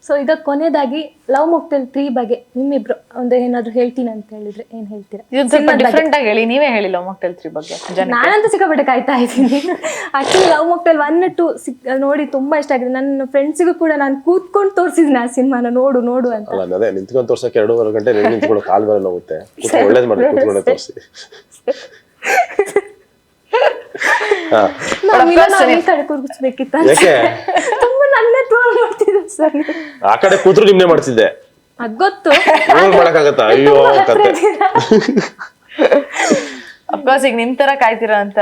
Speaker 1: ಸೊ ಈಗ ಕೊನೆಯದಾಗಿ ಲವ್ ಮಾಕ್ಟೇಲ್ 3 ಬಗ್ಗೆ ನಿಮ್ಮಿಬ್ರು ಒಂದು ಏನಾದ್ರು ಹೇಳ್ತೀನಿ ಅಂತ ಹೇಳಿದ್ರೆ ಏನ್ ಹೇಳ್ತೀರಾ?
Speaker 3: ಡಿಫ್ರೆಂಟ್ ಆಗಿ ಹೇಳಿ, ನೀವೇ ಹೇಳಿ ಲವ್ ಮಾಕ್ಟೇಲ್ 3 ಬಗ್ಗೆ.
Speaker 1: ನಾನಂತೂ ಸಿಕ್ಕಾಪಟ್ಟೆ ಕಾಯ್ತಾ ಇದ್ದೀನಿ. ಆಕ್ಚುಲಿ ಲವ್ ಮಾಕ್ಟೇಲ್ 1, 2 ನೋಡಿ ತುಂಬಾ ಇಷ್ಟ ಆಗಿದೆ. ನನ್ನ ಫ್ರೆಂಡ್ಸಿಗೂ ಕೂಡ ನಾನು ಕೂತ್ಕೊಂಡು ತೋರಿಸಿದ್ದೀನಿ ಆ ಸಿನಿಮಾನ, ನೋಡು ಅಂತ.
Speaker 2: ಅಲ್ಲ, ಅದೇ ನಿಂತ್ಕೊಂಡು ತೋರ್ಸಕ್ಕೆ 2.5 ಗಂಟೆ ನಿಂತ್ಕೊಳ್ಳೋ ಕಾಲ್ ಮೇಲೆ ನೋಗುತ್ತೆ. ಒಳ್ಳೇದ್ ಮಾಡಿ ಕೂತ್ಕೊಂಡೆ ತೋರಿಸಿ.
Speaker 1: ಕೂರ್ಸ್ಬೇಕಿತ್ತ?
Speaker 2: ಯಾಕೆ
Speaker 1: ತುಂಬಾ ನನ್ನೇ ತೋರ್ ಮಾಡ್ತಿದ್ದೆ ಸರ್.
Speaker 2: ಆ ಕಡೆ ಕೂತ್ರು ನಿಮ್ನೆ ಮಾಡ್ತಿದ್ದೆ,
Speaker 1: ಅದ್ ಗೊತ್ತು.
Speaker 2: ಮಾಡಕ್ಕಾಗತ್ತಾ? ಅಯ್ಯೋ ಕತೆ.
Speaker 3: ಅಫ್ಕೋರ್ಸ್ ಈಗ ನಿಮ್ ತರ ಕಾಯ್ತಿರೋ ಅಂತ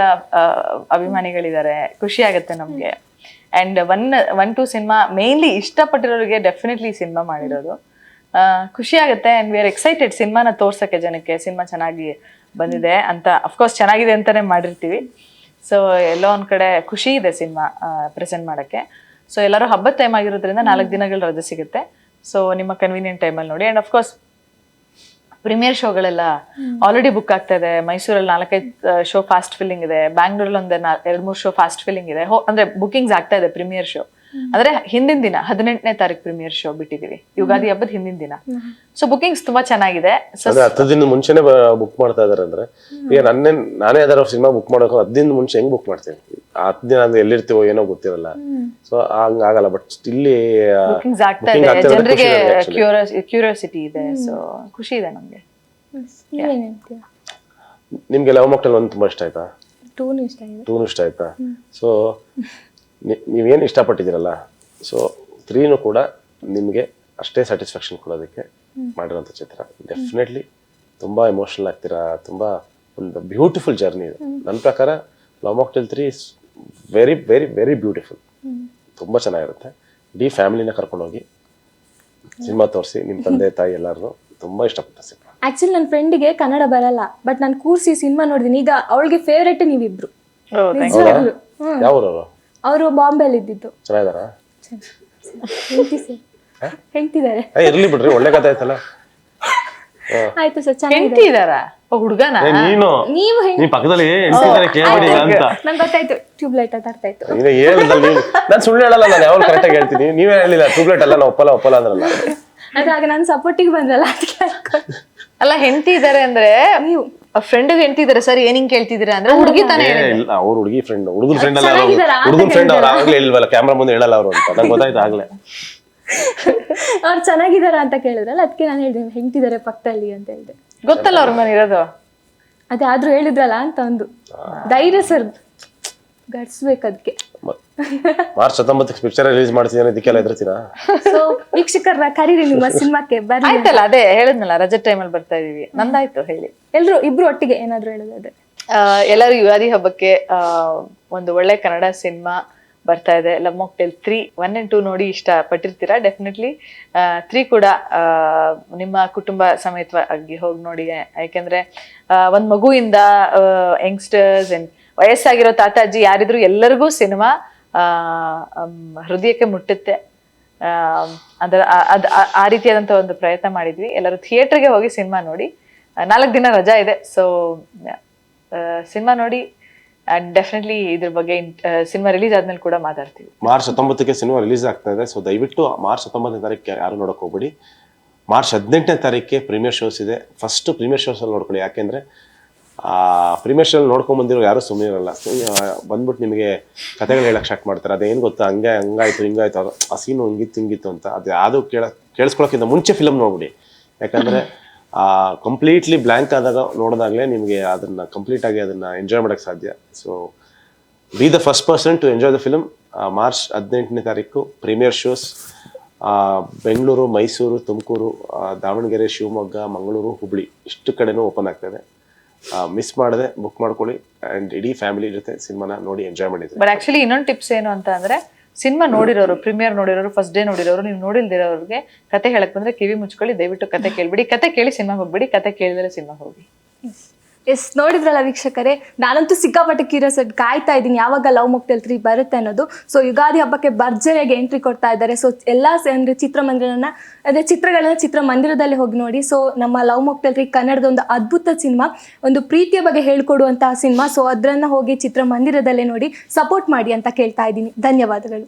Speaker 3: ಅಭಿಮಾನಿಗಳಿದ್ದಾರೆ, ಖುಷಿ ಆಗತ್ತೆ ನಮ್ಗೆ. ಅಂಡ್ 1, 2 ಸಿನಿಮಾ ಮೇನ್ಲಿ ಇಷ್ಟಪಟ್ಟಿರೋರಿಗೆ ಡೆಫಿನೆಟ್ಲಿ ಸಿನಿಮಾ ಮಾಡಿರೋದು ಖುಷಿ ಆಗುತ್ತೆ. ಅಂಡ್ ವಿ ಆರ್ ಎಕ್ಸೈಟೆಡ್ ಸಿನಿಮಾನ ತೋರ್ಸಕ್ಕೆ ಜನಕ್ಕೆ, ಸಿನಿಮಾ ಚೆನ್ನಾಗಿ ಬಂದಿದೆ ಅಂತ. ಅಫ್ಕೋರ್ಸ್ ಚೆನ್ನಾಗಿದೆ ಅಂತಾನೆ ಮಾಡಿರ್ತೀವಿ. ಸೊ ಎಲ್ಲೋ ಒಂದ್ ಕಡೆ ಖುಷಿ ಇದೆ ಸಿನಿಮಾ ಪ್ರೆಸೆಂಟ್ ಮಾಡಕ್ಕೆ. ಸೊ ಎಲ್ಲರೂ ಹಬ್ಬದ ಟೈಮ್ ಆಗಿರೋದ್ರಿಂದ 4 ದಿನಗಳ ರಜೆ ಸಿಗುತ್ತೆ. ಸೊ ನಿಮ್ಮ ಕನ್ವೀನಿಯಂಟ್ ಟೈಮಲ್ಲಿ ನೋಡಿ. ಅಂಡ್ ಅಫ್ಕೋರ್ಸ್ ಪ್ರೀಮಿಯರ್ ಶೋಗಳೆಲ್ಲ ಆಲ್ರೆಡಿ ಬುಕ್ ಆಗ್ತಾ ಇದೆ. ಮೈಸೂರಲ್ಲಿ 4-5 ಶೋ ಫಾಸ್ಟ್ ಫಿಲ್ಲಿಂಗ್ ಇದೆ, ಬ್ಯಾಂಗ್ಳೂರಲ್ಲಿ ಒಂದು 2-3 ಶೋ ಫಾಸ್ಟ್ ಫಿಲ್ಲಿಂಗ್ ಇದೆ. ಅಂದ್ರೆ ಬುಕಿಂಗ್ಸ್ ಆಗ್ತಾ ಇದೆ ಪ್ರೀಮಿಯರ್ ಶೋ. ಅಂದ್ರೆ ಹಿಂದಿನ ದಿನ 18ನೇ ತಾರೀಕು ಪ್ರೀಮಿಯರ್ ಶೋ ಬಿಟ್ಟಿದೀವಿ, ಯುಗಾದಿ ಹಬ್ಬದ ಹಿಂದಿನ ದಿನ. ಸೊ ಬುಕಿಂಗ್ಸ್ ತುಂಬಾ ಚೆನ್ನಾಗಿದೆ.
Speaker 2: ಅಂದ್ರೆ 10 ದಿನ ಮುಂಚೆನೆ ಬುಕ್ ಮಾಡ್ತಾ ಇದಾರೆ. ಅಂದ್ರೆ ಈಗ ನಾನೇ ಯಾವ್ದಾರ ಸಿನಿಮಾ ಬುಕ್ ಮಾಡೋಕೆ 10 ದಿನ ಮುಂಚೆ ಹೆಂಗ್ ಬುಕ್ ಮಾಡ್ತೀನಿ? 10 ದಿನ ಅಂದ್ರೆ ಎಲ್ಲಿರ್ತೀವೋ ಏನೋ ಗೊತ್ತಿರಲ್ಲ, ಸೊ ಹಂಗ ಆಗಲ್ಲ. ಬಟ್ ಇಲ್ಲಿ
Speaker 3: ಬುಕಿಂಗ್ಸ್ ಆಗ್ತಾ ಇದೆ, ಜನರಿಗೆ ಕ್ಯೂರಿಯಾಸಿಟಿ ಇದೆ, ಸೊ ಖುಷಿ ಇದೆ ನಮ್ಗೆ.
Speaker 1: ನೀವೇನ್ ಹೇಳ್ತೀರಾ?
Speaker 2: ನಿಮ್ಗೆ ಲವ್ ಮಾಕ್ಟೇಲ್ 1 ತುಂಬಾ ಇಷ್ಟ ಆಯ್ತಾ?
Speaker 1: 2 ಇಷ್ಟ ಆಗಿದೆ.
Speaker 2: 2 ಇಷ್ಟ ಆಯ್ತಾ? ಸೊ ನೀವೇನು ಇಷ್ಟಪಟ್ಟಿದ್ದೀರಲ್ಲ, ಸೊ 3 ಕೂಡ ನಿಮಗೆ ಅಷ್ಟೇ ಸ್ಯಾಟಿಸ್ಫ್ಯಾಕ್ಷನ್ ಕೊಡೋದಕ್ಕೆ ಮಾಡಿರೋಂಥ ಚಿತ್ರ. ಡೆಫಿನೆಟ್ಲಿ ತುಂಬಾ ಎಮೋಷನಲ್ ಆಗ್ತೀರಾ. ತುಂಬಾ ಒಂದು ಬ್ಯೂಟಿಫುಲ್ ಜರ್ನಿ ಇದೆ. ನನ್ನ ಪ್ರಕಾರ love mocktail 3 is very very very beautiful. ತುಂಬಾ ಚೆನ್ನಾಗಿರುತ್ತೆ. ಇಡೀ ಫ್ಯಾಮಿಲಿನ ಕರ್ಕೊಂಡೋಗಿ ಸಿನಿಮಾ ತೋರಿಸಿ, ನಿಮ್ಮ ತಂದೆ ತಾಯಿ ಎಲ್ಲರೂ ತುಂಬಾ ಇಷ್ಟಪಟ್ಟ ಸಿನಿಮಾ.
Speaker 1: ಆಕ್ಚುಲಿ ನನ್ನ ಫ್ರೆಂಡಿಗೆ ಕನ್ನಡ ಬರಲ್ಲ, ಬಟ್ ನಾನು ಕೂರ್ಸಿ ಸಿನಿಮಾ ನೋಡಿದೀನಿ. ಈಗ ಅವಳಿಗೆ ಫೇವ್ರೇಟ್ ನೀವಿಬ್ರು. ನಿಜವಾಗ್ಲೂ.
Speaker 2: ಯಾವ್ರವರು?
Speaker 1: ಅವರು ಬಾಂಬೆಲಿ ಇದ್ದಿದ್ದು.
Speaker 2: ಚೆನ್ನಾಗಿದಾರಾ?
Speaker 1: ಹೆಂಗ್ತಿದ್ದಾರೆ.
Speaker 2: ಇರ್ಲಿ ಬಿಡ್ರಿ, ಒಳ್ಳೆ ಕಥೆ ಆಯ್ತಲ್ಲ.
Speaker 1: ಆಯ್ತು ಸರ್, ಚೆನ್ನಾಗಿದೆ.
Speaker 3: ಹೆಂಡತಿ ಇದಾರ ಹುಡುಗನ?
Speaker 1: ನೀವು
Speaker 2: ನೀ ಪಕ್ಕದಲ್ಲಿ ಕೇಳ್ಬೇಡಿ ಅಂತ
Speaker 1: ನಂಗೆ ಗೊತ್ತಾಯ್ತು. ಟ್ಯೂಬ್ಲೈಟ್ ಅಂತ ಅರ್ಥ ಆಯ್ತು.
Speaker 2: ನೀವೇ ಹೇಳ್ದಲ್ಲ, ನೀವು ನಾನು ಸುಳ್ಳು ಹೇಳಲ್ಲ, ನಾನು ಯಾವಾಗ ಕರೆಕ್ಟಾಗಿ ಹೇಳ್ತೀನಿ. ನೀವೇ ಹೇಳಿಲ್ಲ ಟ್ಯೂಬ್ಲೈಟ್ ಅಲ್ಲ, ನಾವು ಒಪ್ಪಲ್ಲ ಅಂದ್ರಲ್ಲ.
Speaker 1: ಅದಾಗ ನಾನು ಸಪೋರ್ಟಿಗೆ ಬಂದ್ರಲ್ಲ ಅದಕ್ಕೆ.
Speaker 3: ಅಲ್ಲ, ಹೆಂಡತಿ ಇದಾರೆ ಅಂದ್ರೆ ನೀವು ಫ್ರೆಂಡ್ ಹೆಂಡತಿ ಇದಾರೆ ಸರ್, ಏನ್ ಹಿಂಗ್ ಕೇಳ್ತಿದ್ದೀರಾ ಅಂದ್ರೆ ಹುಡುಗಿ ತಾನೇ.
Speaker 2: ಅವ್ರ ಹುಡುಗಿ ಫ್ರೆಂಡ್, ಹುಡುಗನ ಫ್ರೆಂಡ್ ಅಲ್ಲ, ಹುಡುಗನ ಫ್ರೆಂಡ್. ಅವ್ರು ಆಗ್ಲೇ ಹೇಳಿಲ್ವಲ್ಲ, ಕ್ಯಾಮ್ರಾ ಮುಂದೆ ಹೇಳಲ್ಲ ಅವರು ಅಂತ ನಂಗೆ ಗೊತ್ತಾಯ್ತು ಆಗ್ಲೇ.
Speaker 1: ಅವ್ರು ಚೆನ್ನಾಗಿದಾರ ಅಂತ ಕೇಳಿದ್ರಲ್ಲ, ಅದಕ್ಕೆ ನಾನು ಹೇಳಿದೆ ಹೆಂಗ್ತಿದ್ದಾರೆ ಪಕ್ಕದಲ್ಲಿ ಅಂತ ಹೇಳಿದೆ.
Speaker 3: ಗೊತ್ತಲ್ಲ ಅವ್ರ ಮನೆ ಇರೋದು.
Speaker 1: ಅದೇ ಆದ್ರೂ ಹೇಳಿದ್ರಲ್ಲ ಅಂತ ಒಂದು ಧೈರ್ಯ ಸರ್, ಗಡ್ಸ್ಬೇಕು ಅದಕ್ಕೆ.
Speaker 2: ಮಾರ್ಚ್ 19 ಪಿಕ್ಚರ್ ರಿಲೀಸ್ ಮಾಡ್ತಿದ್ದೀನಿ, ಇದಕ್ಕೆಲ್ಲ ಎದುರ್ತೀರಾ?
Speaker 1: ಸೊ ವೀಕ್ಷಕರನ್ನ ಕರೀರಿ ನಿಮ್ಮ ಸಿನಿಮಾಕ್ಕೆ ಬರ್ರಿ.
Speaker 3: ಆಯ್ತಲ್ಲ, ಅದೇ ಹೇಳಿದ್ನಲ್ಲ, ರಜೆ ಟೈಮಲ್ಲಿ ಬರ್ತಾ ಇದೀವಿ. ನಂದಾಯ್ತು ಹೇಳಿ.
Speaker 1: ಇಬ್ರು ಒಟ್ಟಿಗೆ ಏನಾದ್ರು ಹೇಳೋದಾದ್ರೆ.
Speaker 3: ಎಲ್ಲರೂ ಯುಗಾದಿ ಹಬ್ಬಕ್ಕೆ ಒಂದು ಒಳ್ಳೆ ಕನ್ನಡ ಸಿನಿಮಾ ಬರ್ತಾ ಇದೆ, ಲವ್ ಮಾಕ್ಟೇಲ್ 3. 1 and 2 ನೋಡಿ ಇಷ್ಟ ಪಟ್ಟಿರ್ತೀರಾ. ಡೆಫಿನೆಟ್ಲಿ 3 ಕೂಡ ನಿಮ್ಮ ಕುಟುಂಬ ಸಮೇತವಾಗಿ ಹೋಗಿ ನೋಡಿ. ಯಾಕೆಂದ್ರೆ ಒಂದ್ ಮಗುವಿಂದ ಯಂಗ್ಸ್ಟರ್ಸ್ ಅಂಡ್ ವಯಸ್ಸಾಗಿರೋ ತಾತಾಜಿ ಯಾರಿದ್ರು ಎಲ್ಲರಿಗೂ ಸಿನಿಮಾ ಹೃದಯಕ್ಕೆ ಮುಟ್ಟುತ್ತೆ. ಅದರ ಆ ರೀತಿಯಾದಂಥ ಒಂದು ಪ್ರಯತ್ನ ಮಾಡಿದ್ವಿ. ಎಲ್ಲರೂ ಥಿಯೇಟರ್ಗೆ ಹೋಗಿ ಸಿನಿಮಾ ನೋಡಿ. 4 ದಿನ ರಜಾ ಇದೆ, ಸೊ ಸಿನಿಮಾ ನೋಡಿ. ಅಂಡ್ ಡೆಫಿನೆಟ್ಲಿ ಇದ್ರ ಬಗ್ಗೆ ಸಿನಿಮಾ ರಿಲೀಸ್ ಆದ್ಮೇಲೆ ಕೂಡ ಮಾತಾಡ್ತೀವಿ.
Speaker 2: ಮಾರ್ಚ್ 19ಕ್ಕೆ ಸಿನಿಮಾ ರಿಲೀಸ್ ಆಗ್ತಾ ಇದೆ, ಸೊ ದಯವಿಟ್ಟು ಮಾರ್ಚ್ 19ನೇ ತಾರೀಕು ಯಾರು ನೋಡಕ್ ಹೋಗ್ಬೇಡಿ. ಮಾರ್ಚ್ 18ನೇ ತಾರೀಕಿಗೆ ಪ್ರೀಮಿಯರ್ ಶೋಸ್ ಇದೆ. ಫಸ್ಟ್ ಪ್ರೀಮಿಯರ್ ಶೋಸ್ ಅಲ್ಲಿ ನೋಡ್ಕೊಳ್ಳಿ. ಯಾಕೆಂದ್ರೆ ಪ್ರೀಮಿಯರ್ ಶೋ ನೋಡ್ಕೊಂಡ್ ಬಂದಿರೋ ಯಾರು ಸುಮ್ಮನೆ ಇರಲ್ಲ. ಬಂದ್ಬಿಟ್ಟು ನಿಮಗೆ ಕಥೆಗಳು ಹೇಳಕ್ ಸ್ಟಾರ್ಟ್ ಮಾಡ್ತಾರೆ. ಅದೇನು ಗೊತ್ತಾ, ಹಂಗಾಯ್ತು ಹಿಂಗಾಯ್ತು, ಆ ಸೀನು ಹಿಂಗಿತ್ತು ಅಂತ. ಅದು ಯಾವುದು ಕೇಳಿಸ್ಕೊಳಕ್ಕಿಂತ ಮುಂಚೆ ಫಿಲಮ್ ನೋಡ್ಬಿಡಿ. ಯಾಕಂದ್ರೆ ಕಂಪ್ಲೀಟ್ಲಿ ಬ್ಲ್ಯಾಂಕ್ ಆದಾಗ ನೋಡಿದಾಗಲೇ ನಿಮಗೆ ಅದನ್ನ ಕಂಪ್ಲೀಟ್ ಆಗಿ ಅದನ್ನ ಎಂಜಾಯ್ ಮಾಡಕ್ ಸಾಧ್ಯ. So be the first person to enjoy the film. March 18ನೇ ತಾರೀಕು ಪ್ರೀಮಿಯರ್ ಶೋಸ್ ಬೆಂಗಳೂರು, ಮೈಸೂರು, ತುಮಕೂರು, ದಾವಣಗೆರೆ, ಶಿವಮೊಗ್ಗ, ಮಂಗಳೂರು, ಹುಬ್ಳಿ ಇಷ್ಟು ಕಡೆನೂ ಓಪನ್ ಆಗ್ತದೆ. ಮಿಸ್ ಮಾಡದೆ ಬುಕ್ ಮಾಡ್ಕೊಳ್ಳಿ ಅಂಡ್ ಇಡೀ ಫ್ಯಾಮಿಲಿ ಜೊತೆ ಸಿನಿಮಾನ ನೋಡಿ ಎಂಜಾಯ್ ಮಾಡಿದ್ವಿ.
Speaker 3: ಬಟ್ ಆಕ್ಚುಲಿ ಇನ್ನೊಂದು ಟಿಪ್ಸ್ ಏನು ಅಂತ ಅಂದ್ರೆ, ಸಿನಿಮಾ ನೋಡಿರೋರು, ಪ್ರೀಮಿಯರ್ ನೋಡಿರೋರು, ಫಸ್ಟ್ ಡೇ ನೋಡಿರೋರು, ನೀವು ನೋಡಿಲ್ದಿರೋರಿಗೆ ಕತೆ ಹೇಳಕ್ ಬಂದ್ರೆ ಕಿವಿ ಮುಚ್ಕೊಳ್ಳಿ. ದಯವಿಟ್ಟು ಕತೆ ಕೇಳ್ಬಿಡಿ. ಕತೆ ಕೇಳಿ ಸಿನಿಮಾ ಹೋಗ್ಬಿಡಿ, ಕತೆ ಕೇಳಿದ್ರೆ ಸಿನಿಮಾ ಹೋಗಿ.
Speaker 1: ಎಸ್, ನೋಡಿದ್ರಲ್ಲ ವೀಕ್ಷಕರೇ, ನಾನಂತೂ ಸಿಕ್ಕಾಪಟ್ಟೆ ಕ್ಯೂರಿಯಸ್ ಕಾಯ್ತಾ ಇದ್ದೀನಿ ಯಾವಾಗ ಲವ್ ಮಾಕ್ಟೇಲ್ 3 ಬರುತ್ತೆ ಅನ್ನೋದು. ಸೊ ಯುಗಾದಿ ಹಬ್ಬಕ್ಕೆ ಭರ್ಜರಿಯಾಗಿ ಎಂಟ್ರಿ ಕೊಡ್ತಾ ಇದ್ದಾರೆ. ಸೊ ಎಲ್ಲ ಅಂದ್ರೆ ಚಿತ್ರಗಳನ್ನ ಚಿತ್ರಮಂದಿರದಲ್ಲಿ ಹೋಗಿ ನೋಡಿ. ಸೊ ನಮ್ಮ ಲವ್ ಮಾಕ್ಟೇಲ್ 3 ಕನ್ನಡದ ಒಂದು ಅದ್ಭುತ ಸಿನಿಮಾ, ಒಂದು ಪ್ರೀತಿಯ ಬಗ್ಗೆ ಹೇಳ್ಕೊಡುವಂತಹ ಸಿನಿಮಾ. ಸೊ ಅದನ್ನ ಹೋಗಿ ಚಿತ್ರಮಂದಿರದಲ್ಲೇ ನೋಡಿ ಸಪೋರ್ಟ್ ಮಾಡಿ ಅಂತ ಕೇಳ್ತಾ ಇದ್ದೀನಿ. ಧನ್ಯವಾದಗಳು.